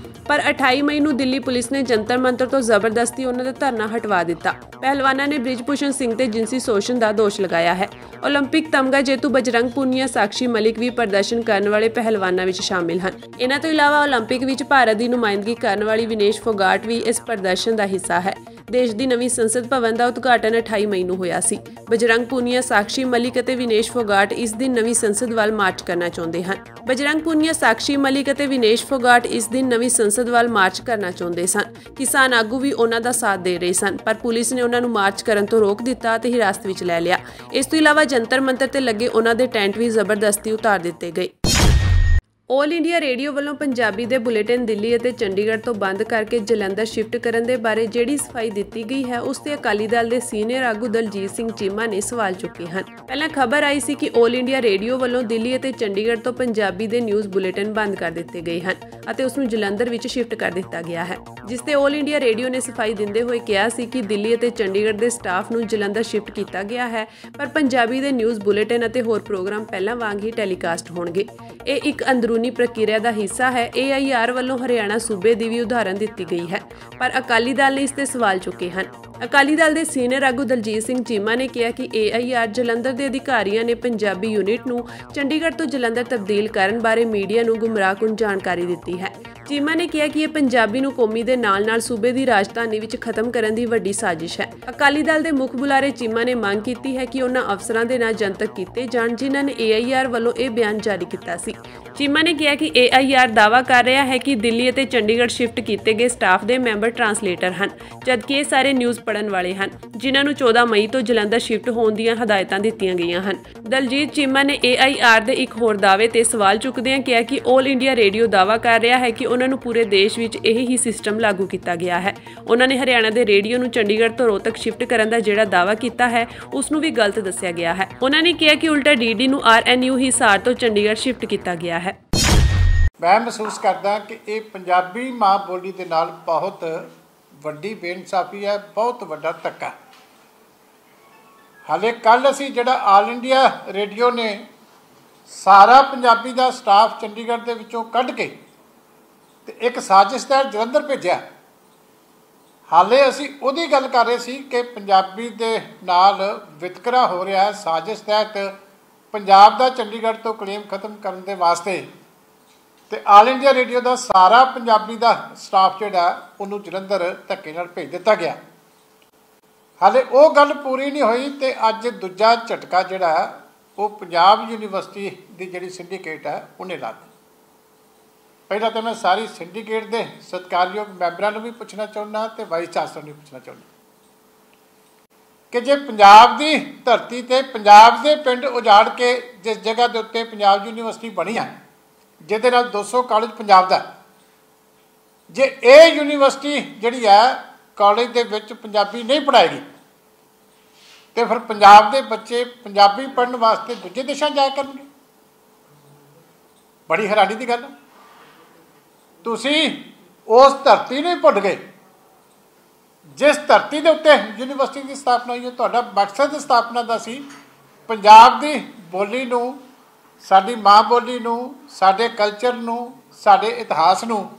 ਪਰ 28 ਮਈ ਨੂੰ ਦਿੱਲੀ ਪੁਲਿਸ ਨੇ ਜੰਤਰ ਮੰਤਰ ਤੋਂ ਜ਼ਬਰਦਸਤੀ ਉਹਨਾਂ ਦਾ ਧਰਨਾ ਹਟਵਾ ਦਿੱਤਾ। ਪਹਿਲਵਾਨਾਂ ਨੇ ਬ੍ਰਿਜ ਭੂਸ਼ਣ ਸਿੰਘ ਤੇ ਜਿਨਸੀ ਸ਼ੋਸ਼ਣ ਦਾ ਦੋਸ਼ ਲਗਾਇਆ ਹੈ। ਓਲੰਪਿਕ ਤਮਗਾ ਜੇਤੂ ਬਜਰੰਗ ਪੁਨੀਆ, ਸਾਕਸ਼ੀ ਮਲਿਕ ਵੀ ਪ੍ਰਦਰਸ਼ਨ ਕਰਨ ਵਾਲੇ ਪਹਿਲਵਾਨਾਂ ਵਿੱਚ ਸ਼ਾਮਿਲ ਹਨ। ਇਹਨਾਂ ਤੋਂ ਇਲਾਵਾ ਓਲੰਪਿਕ ਵਿੱਚ ਭਾਰਤ ਦੀ ਨੁਮਾਇੰਦਗੀ ਕਰਨ ਵਾਲੀ ਵਿਨੇਸ਼ ਫੋਗਾਟ ਵੀ ਇਸ ਪ੍ਰਦਰਸ਼ਨ ਦਾ ਹਿੱਸਾ ਹੈ। ਦੇਸ਼ ਦੀ ਨਵੀਂ ਸੰਸਦ ਭਵਨ ਦਾ ਉਦਘਾਟਨ 28 ਮਈ ਨੂੰ ਹੋਇਆ ਸੀ। ਬਜਰੰਗ ਪੁਨੀਆ, ਸਾਕਸ਼ੀ ਮਲਿਕ ਅਤੇ ਵਿਨੇਸ਼ ਫੋਗਾਟ ਇਸ ਦਿਨ ਨਵੀਂ ਸੰਸਦ ਵੱਲ ਮਾਰਚ ਕਰਨਾ ਚਾਹੁੰਦੇ ਹਨ। ਬਜਰੰਗ ਪੁਨੀਆ, ਸਾਕਸ਼ੀ ਮਲਿਕ ਅਤੇ ਵਿਨੇਸ਼ ਫੋਗਾਟ ਇਸ ਦਿਨ ਨਵੀਂ ਸੰਸਦ ਵੱਲ ਮਾਰਚ ਕਰਨਾ ਚਾਹੁੰਦੇ ਸਨ। ਕਿਸਾਨ ਆਗੂ ਵੀ ਉਹਨਾਂ ਦਾ ਸਾਥ ਦੇ ਰਹੇ ਸਨ ਪਰ ਪੁਲਿਸ ਨੇ ਉਹਨਾਂ ਨੂੰ ਮਾਰਚ ਕਰਨ ਤੋਂ ਰੋਕ ਦਿੱਤਾ ਅਤੇ ਹਿਰਾਸਤ ਵਿੱਚ ਲੈ ਲਿਆ। ਇਸ ਤੋਂ ਇਲਾਵਾ ਜੰਤਰ ਮੰਤਰ ਤੇ ਲੱਗੇ ਉਹਨਾਂ ਦੇ ਟੈਂਟ ਵੀ ਜ਼ਬਰਦਸਤੀ ਉਤਾਰ ਦਿੱਤੇ ਗਏ। ਆਲ ਇੰਡੀਆ ਰੇਡੀਓ ਵੱਲੋਂ ਪੰਜਾਬੀ ਦੇ ਬੁਲੇਟਿਨ ਦਿੱਲੀ ਅਤੇ ਚੰਡੀਗੜ੍ਹ ਤੋਂ ਬੰਦ ਕਰਕੇ ਜਲੰਧਰ ਸ਼ਿਫਟ ਕਰਨ ਦੇ ਬਾਰੇ ਜਿਹੜੀ ਸਫਾਈ ਦਿੱਤੀ ਗਈ ਹੈ ਉਸ ਤੇ ਅਕਾਲੀ ਦਲ ਦੇ ਸੀਨੀਅਰ ਆਗੂ ਦਲਜੀਤ ਸਿੰਘ ਚੀਮਾ ਨੇ ਸਵਾਲ ਚੁੱਕੇ ਹਨ। ਪਹਿਲਾਂ ਖਬਰ ਆਈ ਸੀ ਕਿ ਆਲ ਇੰਡੀਆ ਰੇਡੀਓ ਵੱਲੋਂ ਦਿੱਲੀ ਅਤੇ ਚੰਡੀਗੜ੍ਹ ਤੋਂ ਪੰਜਾਬੀ ਦੇ ਨਿਊਜ਼ ਬੁਲੇਟਿਨ ਬੰਦ ਕਰ ਦਿੱਤੇ ਗਏ ਹਨ ਅਤੇ ਉਸ ਨੂੰ ਜਲੰਧਰ ਵਿੱਚ ਸ਼ਿਫਟ ਕਰ ਦਿੱਤਾ ਗਿਆ ਹੈ, ਜਿਸ ਤੇ ਆਲ ਇੰਡੀਆ ਰੇਡੀਓ ਨੇ ਸਫਾਈ ਦਿੰਦੇ ਹੋਏ ਕਿਹਾ ਸੀ ਕਿ ਦਿੱਲੀ ਅਤੇ ਚੰਡੀਗੜ੍ਹ ਦੇ ਸਟਾਫ ਨੂੰ ਜਲੰਧਰ ਸ਼ਿਫਟ ਕੀਤਾ ਗਿਆ ਹੈ ਪਰ ਪੰਜਾਬੀ ਦੇ ਨਿਊਜ਼ ਬੁਲੇਟਿਨ ਅਤੇ ਹੋਰ ਪ੍ਰੋਗਰਾਮ ਪਹਿਲਾਂ ਵਾਂਗ ਹੀ ਟੈਲੀਕਾਸਟ ਹੋਣਗੇ। ਇਹ ਇੱਕ ਅੰਦਰੂਨੀ ਪ੍ਰਕਿਰਿਆ ਦਾ ਹਿੱਸਾ ਹੈ। AIR ਵੱਲੋਂ ਹਰਿਆਣਾ ਸੂਬੇ ਦੀ ਵੀ ਉਦਾਹਰਨ ਦਿੱਤੀ ਗਈ ਹੈ ਪਰ ਅਕਾਲੀ ਦਲ ਨੇ ਇਸ ਤੇ ਸਵਾਲ ਚੁੱਕੇ ਹਨ। ਅਕਾਲੀ ਦਲ ਦੇ ਸੀਨੀਅਰ ਆਗੂ ਦਲਜੀਤ ਸਿੰਘ ਚੀਮਾ ਨੇ ਕਿਹਾ ਕਿ AIR ਜਲੰਧਰ ਦੇ ਅਧਿਕਾਰੀਆਂ ਨੇ ਪੰਜਾਬੀ ਯੂਨਿਟ ਨੂੰ ਚੰਡੀਗੜ੍ਹ ਤੋਂ ਜਲੰਧਰ ਤਬਦੀਲ ਕਰਨ ਬਾਰੇ ਮੀਡੀਆ ਨੂੰ ਗੁੰਮਰਾਹਕੁਨ ਜਾਣਕਾਰੀ ਦਿੱਤੀ ਹੈ। ਚੀਮਾ ਨੇ ਕਿਹਾ ਕਿ ਇਹ ਪੰਜਾਬੀ ਨੂੰ ਕੌਮੀ ਦੇ ਨਾਲ-ਨਾਲ ਸੂਬੇ ਦੀ ਰਾਜਧਾਨੀ ਵਿੱਚ ਖਤਮ ਕਰਨ ਦੀ ਵੱਡੀ ਸਾਜ਼ਿਸ਼ ਹੈ। ਅਕਾਲੀ ਦਲ ਦੇ ਮੁੱਖ ਬੁਲਾਰੇ ਚੀਮਾ ਨੇ ਮੰਗ ਕੀਤੀ ਹੈ ਕਿ ਉਹਨਾਂ ਅਫਸਰਾਂ ਦੇ ਨਾਂ ਜਨਤਕ ਕੀਤੇ ਜਾਣ ਜਿਨ੍ਹਾਂ ਨੇ AIR ਵੱਲੋਂ ਇਹ ਬਿਆਨ ਜਾਰੀ ਕੀਤਾ ਸੀ। ਚੀਮਾ ਨੇ ਕਿਹਾ ਕਿ AIR ਦਾਅਵਾ ਕਰ ਰਿਹਾ ਹੈ ਕਿ ਦਿੱਲੀ ਅਤੇ ਚੰਡੀਗੜ੍ਹ ਸ਼ਿਫਟ ਕੀਤੇ ਗਏ ਸਟਾਫ ਦੇ ਮੈਂਬਰ ਟਰਾਂਸਲੇਟਰ ਹਨ, ਜਦਕਿ ਇਹ ਸਾਰੇ ਨਿਊਜ਼ ਪੜ੍ਹਨ ਵਾਲੇ ਹਨ ਜਿਨ੍ਹਾਂ ਨੂੰ 14 ਮਈ ਤੋਂ ਜਲੰਧਰ ਸ਼ਿਫਟ ਹੋਣ ਦੀਆਂ ਹਦਾਇਤਾਂ ਦਿੱਤੀਆਂ ਗਈਆਂ ਹਨ। ਦਲਜੀਤ ਚੀਮਾ ਨੇ AIR ਦੇ ਇੱਕ ਹੋਰ ਦਾਅਵੇ ਤੇ ਸਵਾਲ ਚੁੱਕਦਿਆਂ ਕਿਹਾ ਕਿ ਆਲ ਇੰਡੀਆ ਰੇਡੀਓ ਦਾਅਵਾ ਕਰ ਰਿਹਾ ਹੈ ਕਿ ਉਹਨਾਂ ਨੂੰ ਪੂਰੇ ਦੇਸ਼ ਵਿੱਚ ਇਹ ਹੀ ਸਿਸਟਮ ਲਾਗੂ ਕੀਤਾ ਗਿਆ ਹੈ। ਉਹਨਾਂ ਨੇ ਹਰਿਆਣਾ ਦੇ ਰੇਡੀਓ ਨੂੰ ਚੰਡੀਗੜ੍ਹ ਤੋਂ ਰੋਹਤਕ ਸ਼ਿਫਟ ਕਰਨ ਦਾ ਜਿਹੜਾ ਦਾਅਵਾ ਕੀਤਾ ਹੈ ਉਸ ਨੂੰ ਵੀ ਗਲਤ ਦੱਸਿਆ ਗਿਆ ਹੈ। ਉਹਨਾਂ ਨੇ ਕਿਹਾ ਕਿ ਉਲਟਾ DD ਨੂੰ RNU ਹਿਸਾਰ ਤੋਂ ਚੰਡੀਗੜ੍ਹ ਸ਼ਿਫਟ ਕੀਤਾ ਗਿਆ ਹੈ। ਮੈਂ ਮਹਿਸੂਸ ਕਰਦਾ ਕਿ ਇਹ ਪੰਜਾਬੀ ਮਾਂ ਬੋਲੀ ਦੇ ਨਾਲ ਬਹੁਤ ਵੱਡੀ ਬੇਇਨਸਾਫੀ ਹੈ, ਬਹੁਤ ਵੱਡਾ ਧੱਕਾ। ਹਾਲੇ ਕੱਲ੍ਹ ਅਸੀਂ ਜਿਹੜਾ ਆਲ ਇੰਡੀਆ ਰੇਡੀਓ ਨੇ ਸਾਰਾ ਪੰਜਾਬੀ ਦਾ ਸਟਾਫ ਚੰਡੀਗੜ੍ਹ ਦੇ ਵਿੱਚੋਂ ਕੱਢ ਕੇ ਤੇ ਇੱਕ ਸਾਜ਼ਿਸ਼ ਤਹਿਤ ਜਲੰਧਰ ਭੇਜਿਆ। ਹਾਲੇ ਅਸੀਂ ਉਹਦੀ ਗੱਲ ਕਰ ਰਹੇ ਸੀ ਕਿ ਪੰਜਾਬੀ ਦੇ ਨਾਲ ਵਿਤਕਰਾ ਹੋ ਰਿਹਾ ਹੈ। ਸਾਜ਼ਿਸ਼ ਤਹਿਤ ਪੰਜਾਬ ਦਾ ਚੰਡੀਗੜ੍ਹ ਤੋਂ ਕਲੇਮ ਖਤਮ ਕਰਨ ਦੇ ਵਾਸਤੇ ਤੇ ਆਲ ਇੰਡੀਆ ਰੇਡੀਓ ਦਾ ਸਾਰਾ ਪੰਜਾਬੀ ਦਾ ਸਟਾਫ ਜਿਹੜਾ ਉਹਨੂੰ ਜਲੰਧਰ ਧੱਕੇ ਨਾਲ ਭੇਜ ਦਿੱਤਾ ਗਿਆ। ਹਾਲੇ ਉਹ ਗੱਲ ਪੂਰੀ ਨਹੀਂ ਹੋਈ ਤੇ ਅੱਜ ਦੂਜਾ ਝਟਕਾ ਜਿਹੜਾ ਉਹ ਪੰਜਾਬ ਯੂਨੀਵਰਸਿਟੀ ਦੀ ਜਿਹੜੀ ਸਿੰਡੀਕੇਟ ਹੈ ਉਹਨੇ ਲਾ ਦਿੱਤੀ। ਪਹਿਲਾਂ ਤਾਂ ਮੈਂ ਸਾਰੀ ਸਿੰਡੀਕੇਟ ਦੇ ਸਤਿਕਾਰਯੋਗ ਮੈਂਬਰਾਂ ਨੂੰ ਵੀ ਪੁੱਛਣਾ ਚਾਹੁੰਦਾ ਤੇ ਵਾਈਸ ਚਾਂਸਲਰ ਨੂੰ ਵੀ ਪੁੱਛਣਾ ਚਾਹੁੰਦਾ ਕਿ ਜੇ ਪੰਜਾਬ ਦੀ ਧਰਤੀ ਤੇ ਪੰਜਾਬ ਦੇ ਪਿੰਡ ਉਜਾੜ ਕੇ ਜਿਸ ਜਗ੍ਹਾ ਦੇ ਉੱਤੇ ਪੰਜਾਬ ਯੂਨੀਵਰਸਿਟੀ ਬਣੀ ਆ, ਜਿਹਦੇ ਨਾਲ 200 ਕਾਲਜ ਪੰਜਾਬ ਦਾ, ਜੇ ਇਹ ਯੂਨੀਵਰਸਿਟੀ ਜਿਹੜੀ ਹੈ ਕਾਲਜ ਦੇ ਵਿੱਚ ਪੰਜਾਬੀ ਨਹੀਂ ਪੜ੍ਹਾਏਗੀ ਤੇ ਫਿਰ ਪੰਜਾਬ ਦੇ ਬੱਚੇ ਪੰਜਾਬੀ ਪੜ੍ਹਨ ਵਾਸਤੇ ਦੂਜੇ ਦੇਸ਼ਾਂ ਜਾਇਆ ਕਰਨਗੇ। ਬੜੀ ਹੈਰਾਨੀ ਦੀ ਗੱਲ। ਤੁਸੀਂ ਉਸ ਧਰਤੀ ਨੂੰ ਹੀ ਭੁੱਲ ਗਏ ਜਿਸ ਧਰਤੀ ਦੇ ਉੱਤੇ ਯੂਨੀਵਰਸਿਟੀ ਦੀ ਸਥਾਪਨਾ ਹੋਈ ਹੈ। ਤੁਹਾਡਾ ਮਕਸਦ ਸਥਾਪਨਾ ਦਾ ਸੀ ਪੰਜਾਬ ਦੀ ਬੋਲੀ ਨੂੰ, ਸਾਡੀ ਮਾਂ ਬੋਲੀ ਨੂੰ, ਸਾਡੇ ਕਲਚਰ ਨੂੰ, ਸਾਡੇ ਇਤਿਹਾਸ ਨੂੰ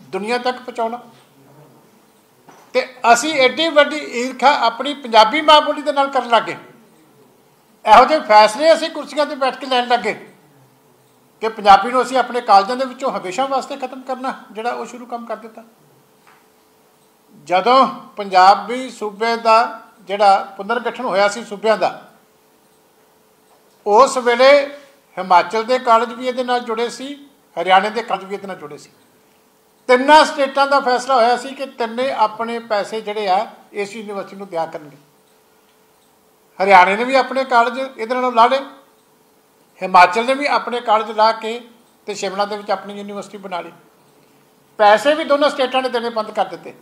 ਦੁਨੀਆ ਤੱਕ ਪਹੁੰਚਾਉਣਾ। ਤੇ ਅਸੀਂ ਐਡੀ ਵੱਡੀ ਈਰਖਾ ਆਪਣੀ ਪੰਜਾਬੀ ਮਾਂ ਬੋਲੀ ਦੇ ਨਾਲ ਕਰਨ ਲੱਗੇ। ਇਹੋ ਜਿਹੇ ਫੈਸਲੇ ਅਸੀਂ ਕੁਰਸੀਆਂ 'ਤੇ ਬੈਠ ਕੇ ਲੈਣ ਲੱਗੇ ਕਿ ਪੰਜਾਬੀ ਨੂੰ ਅਸੀਂ ਆਪਣੇ ਕਾਲਜਾਂ ਦੇ ਵਿੱਚੋਂ ਹਮੇਸ਼ਾ ਵਾਸਤੇ ਖਤਮ ਕਰਨਾ, ਜਿਹੜਾ ਉਹ ਸ਼ੁਰੂ ਕੰਮ ਕਰ ਦਿੱਤਾ। ਜਦੋਂ ਪੰਜਾਬੀ ਸੂਬੇ ਦਾ ਜਿਹੜਾ ਪੁਨਰਗਠਨ ਹੋਇਆ ਸੀ ਸੂਬਿਆਂ ਦਾ, ਉਸ ਵੇਲੇ ਹਿਮਾਚਲ ਦੇ ਕਾਲਜ ਵੀ ਇਹਦੇ ਨਾਲ ਜੁੜੇ ਸੀ, ਹਰਿਆਣੇ ਦੇ ਕਾਲਜ ਵੀ ਇਹਦੇ ਨਾਲ ਜੁੜੇ ਸੀ। ਤਿੰਨਾਂ ਸਟੇਟਾਂ ਦਾ ਫੈਸਲਾ ਹੋਇਆ ਸੀ ਕਿ ਤਿੰਨੇ ਆਪਣੇ ਪੈਸੇ ਜਿਹੜੇ ਆ ਇਸ ਯੂਨੀਵਰਸਿਟੀ ਨੂੰ ਦਿਆ ਕਰਨਗੇ। ਹਰਿਆਣੇ ਨੇ ਵੀ ਆਪਣੇ ਕਾਲਜ ਇਹਦੇ ਨਾਲ ਲਾ ਲਏ, ਹਿਮਾਚਲ ਨੇ ਵੀ ਆਪਣੇ ਕਾਲਜ ਲਾ ਕੇ ਤੇ ਸ਼ਿਮਲਾ ਦੇ ਵਿੱਚ ਆਪਣੀ ਯੂਨੀਵਰਸਿਟੀ ਬਣਾ ਲਈ। ਪੈਸੇ ਵੀ ਦੋਨੋਂ ਸਟੇਟਾਂ ਨੇ ਦੇਣੇ ਬੰਦ ਕਰ ਦਿੱਤੇ।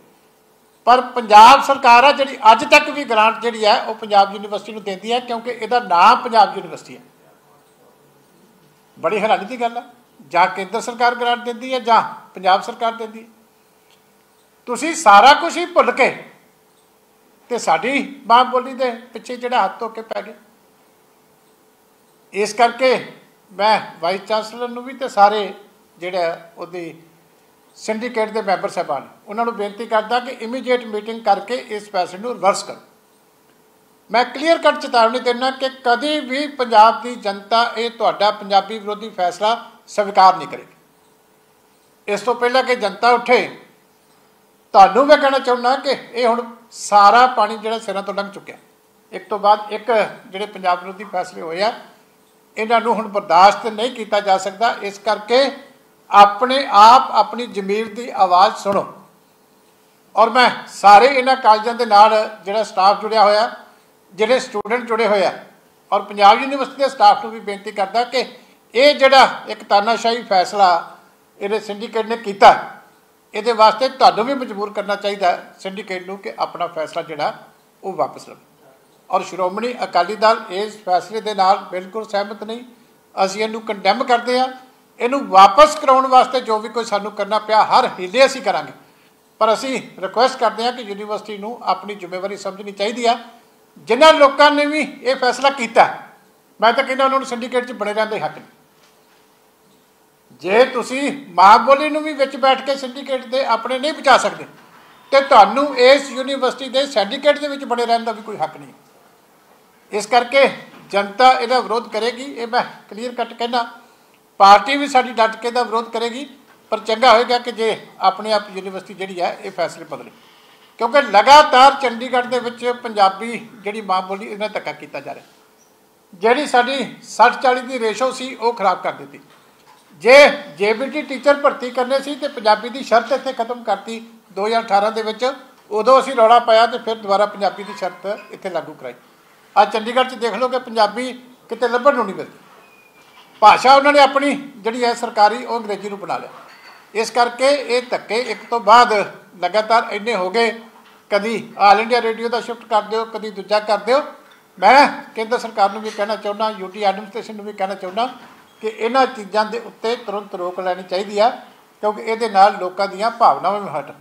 ਪਰ ਪੰਜਾਬ ਸਰਕਾਰ ਆ ਜਿਹੜੀ ਅੱਜ ਤੱਕ ਵੀ ਗ੍ਰਾਂਟ ਜਿਹੜੀ ਹੈ ਉਹ ਪੰਜਾਬ ਯੂਨੀਵਰਸਿਟੀ ਨੂੰ ਦਿੰਦੀ ਹੈ, ਕਿਉਂਕਿ ਇਹਦਾ ਨਾਮ ਪੰਜਾਬ ਯੂਨੀਵਰਸਿਟੀ ਹੈ। ਬੜੀ ਹੈਰਾਨੀ ਦੀ ਗੱਲ ਹੈ। ਜਾਂ ਕੇਂਦਰ ਸਰਕਾਰ ਗ੍ਰਾਂਟ ਦਿੰਦੀ ਹੈ ਜਾਂ ਪੰਜਾਬ ਸਰਕਾਰ ਦਿੰਦੀ ਹੈ। ਤੁਸੀਂ ਸਾਰਾ ਕੁਝ ਹੀ ਭੁੱਲ ਕੇ ਤੇ ਸਾਡੀ ਮਾਂ ਬੋਲੀ ਦੇ ਪਿੱਛੇ ਜਿਹੜਾ ਹੱਥ ਧੋ ਕੇ ਪੈ ਗਏ। ਇਸ ਕਰਕੇ ਮੈਂ ਵਾਈਸ ਚਾਂਸਲਰ ਨੂੰ ਵੀ ਤੇ ਸਾਰੇ ਜਿਹੜਾ ਉਹਦੀ ਸਿੰਡੀਕੇਟ ਦੇ ਮੈਂਬਰ ਸਾਹਿਬਾਨ ਉਹਨਾਂ ਨੂੰ ਬੇਨਤੀ ਕਰਦਾ ਕਿ ਇਮੀਡੀਏਟ ਮੀਟਿੰਗ ਕਰਕੇ ਇਸ ਫੈਸਲੇ ਨੂੰ ਰਿਵਰਸ ਕਰੋ। ਮੈਂ ਕਲੀਅਰ ਕੱਟ ਚੇਤਾਵਨੀ ਦਿੰਦਾ ਕਿ ਕਦੀ ਵੀ ਪੰਜਾਬ ਦੀ ਜਨਤਾ ਇਹ ਤੁਹਾਡਾ ਪੰਜਾਬੀ ਵਿਰੋਧੀ ਫੈਸਲਾ ਸਵੀਕਾਰ ਨਹੀਂ ਕਰੇਗੀ। ਇਸ ਤੋਂ ਪਹਿਲਾਂ ਕਿ ਜਨਤਾ ਉੱਠੇ, ਤੁਹਾਨੂੰ ਮੈਂ ਕਹਿਣਾ ਚਾਹੁੰਦਾ ਕਿ ਇਹ ਹੁਣ ਸਾਰਾ ਪਾਣੀ ਜਿਹੜਾ ਸਿਰਾਂ ਤੋਂ ਲੰਘ ਚੁੱਕਿਆ। ਇੱਕ ਤੋਂ ਬਾਅਦ ਇੱਕ ਜਿਹੜੇ ਪੰਜਾਬ ਵਿਰੋਧੀ ਫੈਸਲੇ ਹੋਏ ਆ, ਇਹਨਾਂ ਨੂੰ ਹੁਣ ਬਰਦਾਸ਼ਤ ਨਹੀਂ ਕੀਤਾ ਜਾ ਸਕਦਾ। ਇਸ ਕਰਕੇ ਆਪਣੇ ਆਪ ਆਪਣੀ ਜ਼ਮੀਰ ਦੀ ਆਵਾਜ਼ ਸੁਣੋ। ਔਰ ਮੈਂ ਸਾਰੇ ਇਹਨਾਂ ਕਾਲਜਾਂ ਦੇ ਨਾਲ ਜਿਹੜਾ ਸਟਾਫ ਜੁੜਿਆ ਹੋਇਆ, ਜਿਹੜੇ ਸਟੂਡੈਂਟ ਜੁੜੇ ਹੋਏ ਆ, ਔਰ ਪੰਜਾਬ ਯੂਨੀਵਰਸਿਟੀ ਦੇ ਸਟਾਫ ਨੂੰ ਵੀ ਬੇਨਤੀ ਕਰਦਾ ਕਿ ਇਹ ਜਿਹੜਾ ਇੱਕ ਤਾਨਾਸ਼ਾਹੀ ਫੈਸਲਾ ਇਹਦੇ ਸਿੰਡੀਕੇਟ ਨੇ ਕੀਤਾ, ਇਹਦੇ ਵਾਸਤੇ ਤੁਹਾਨੂੰ ਵੀ ਮਜਬੂਰ ਕਰਨਾ ਚਾਹੀਦਾ ਸਿੰਡੀਕੇਟ ਨੂੰ ਕਿ ਆਪਣਾ ਫੈਸਲਾ ਜਿਹੜਾ ਉਹ ਵਾਪਸ ਲਵੇ। ਔਰ ਸ਼੍ਰੋਮਣੀ ਅਕਾਲੀ ਦਲ ਇਸ ਫੈਸਲੇ ਦੇ ਨਾਲ ਬਿਲਕੁਲ ਸਹਿਮਤ ਨਹੀਂ। ਅਸੀਂ ਇਹਨੂੰ ਕੰਡੈਮ ਕਰਦੇ ਹਾਂ। ਇਹਨੂੰ ਵਾਪਸ ਕਰਾਉਣ ਵਾਸਤੇ ਜੋ ਵੀ ਕੋਈ ਸਾਨੂੰ ਕਰਨਾ ਪਿਆ, ਹਰ ਹੀਲੇ ਅਸੀਂ ਕਰਾਂਗੇ। ਪਰ ਅਸੀਂ ਰਿਕੁਐਸਟ ਕਰਦੇ ਹਾਂ ਕਿ ਯੂਨੀਵਰਸਿਟੀ ਨੂੰ ਆਪਣੀ ਜ਼ਿੰਮੇਵਾਰੀ ਸਮਝਣੀ ਚਾਹੀਦੀ ਆ। ਜਿਨ੍ਹਾਂ ਲੋਕਾਂ ਨੇ ਵੀ ਇਹ ਫੈਸਲਾ ਕੀਤਾ, ਮੈਂ ਤਾਂ ਕਹਿੰਦਾ ਉਹਨਾਂ ਨੂੰ ਸਿੰਡੀਕੇਟ 'ਚ ਬਣੇ ਰਹਿਣ ਦਾ ਹੱਕ ਨਹੀਂ। ਜੇ ਤੁਸੀਂ ਮਾਂ ਬੋਲੀ ਨੂੰ ਵੀ ਵਿੱਚ ਬੈਠ ਕੇ ਸਿੰਡੀਕੇਟ ਦੇ ਆਪਣੇ ਨਹੀਂ ਪਹੁੰਚਾ ਸਕਦੇ ਤੇ ਤੁਹਾਨੂੰ ਇਸ ਯੂਨੀਵਰਸਿਟੀ ਦੇ ਸਿੰਡੀਕੇਟ ਦੇ ਵਿੱਚ ਬਣੇ ਰਹਿਣ ਦਾ ਵੀ ਕੋਈ ਹੱਕ ਨਹੀਂ। ਇਸ ਕਰਕੇ ਜਨਤਾ ਇਹਦਾ ਵਿਰੋਧ ਕਰੇਗੀ। ਇਹ ਮੈਂ ਕਲੀਅਰ ਕੱਟ ਕਹਿਣਾ। ਪਾਰਟੀ ਵੀ ਸਾਡੀ ਡਟ ਕੇ ਦਾ ਵਿਰੋਧ ਕਰੇਗੀ। ਪਰ ਚੰਗਾ ਹੋਏਗਾ ਕਿ ਜੇ ਆਪਣੇ ਆਪ ਯੂਨੀਵਰਸਿਟੀ ਜਿਹੜੀ ਹੈ ਇਹ ਫੈਸਲੇ ਬਦਲੇ, ਕਿਉਂਕਿ ਲਗਾਤਾਰ ਚੰਡੀਗੜ੍ਹ ਦੇ ਵਿੱਚ ਪੰਜਾਬੀ ਜਿਹੜੀ ਮਾਂ ਬੋਲੀ ਇਹਨਾਂ ਧੱਕਾ ਕੀਤਾ ਜਾ ਰਿਹਾ। ਜਿਹੜੀ ਸਾਡੀ 60-40 ਦੀ ਰੇਸ਼ੋ ਸੀ ਉਹ ਖਰਾਬ ਕਰ ਦਿੱਤੀ। ਜੇ JBT ਟੀਚਰ ਭਰਤੀ ਕਰਨੇ ਸੀ ਤੇ ਪੰਜਾਬੀ ਦੀ ਸ਼ਰਤ ਇੱਥੇ ਖਤਮ ਕਰਤੀ 2018 ਦੇ ਵਿੱਚ। ਉਦੋਂ ਅਸੀਂ ਰੌਲਾ ਪਾਇਆ ਤੇ ਫਿਰ ਦੁਬਾਰਾ ਪੰਜਾਬੀ ਦੀ ਸ਼ਰਤ ਇੱਥੇ ਲਾਗੂ ਕਰਾਈ। ਅੱਜ ਚੰਡੀਗੜ੍ਹ 'ਚ ਦੇਖ ਲਓ ਕਿ ਪੰਜਾਬੀ ਕਿਤੇ ਲੱਭਣ ਨੂੰ ਨਹੀਂ ਮਿਲਦੀ। ਭਾਸ਼ਾ ਉਹਨਾਂ ਨੇ ਆਪਣੀ ਜਿਹੜੀ ਹੈ ਸਰਕਾਰੀ ਉਹ ਅੰਗਰੇਜ਼ੀ ਨੂੰ ਬਣਾ ਲਿਆ। ਇਸ ਕਰਕੇ ਇਹ ਧੱਕੇ ਇੱਕ ਤੋਂ ਬਾਅਦ ਲਗਾਤਾਰ ਇੰਨੇ ਹੋ ਗਏ। ਕਦੀ ਆਲ ਇੰਡੀਆ ਰੇਡੀਓ ਦਾ ਸ਼ਿਫਟ ਕਰ ਦਿਓ, ਕਦੀ ਦੂਜਾ ਕਰ ਦਿਓ। ਮੈਂ ਕੇਂਦਰ ਸਰਕਾਰ ਨੂੰ ਵੀ ਕਹਿਣਾ ਚਾਹੁੰਦਾ, UT ਐਡਮਿਨਿਸਟ੍ਰੇਸ਼ਨ ਨੂੰ ਵੀ ਕਹਿਣਾ ਚਾਹੁੰਦਾ ਕਿ ਇਹਨਾਂ ਚੀਜ਼ਾਂ ਦੇ ਉੱਤੇ ਤੁਰੰਤ ਰੋਕ ਲੈਣੀ ਚਾਹੀਦੀ ਆ, ਕਿਉਂਕਿ ਇਹਦੇ ਨਾਲ ਲੋਕਾਂ ਦੀਆਂ ਭਾਵਨਾਵਾਂ ਵੀ ਹਟ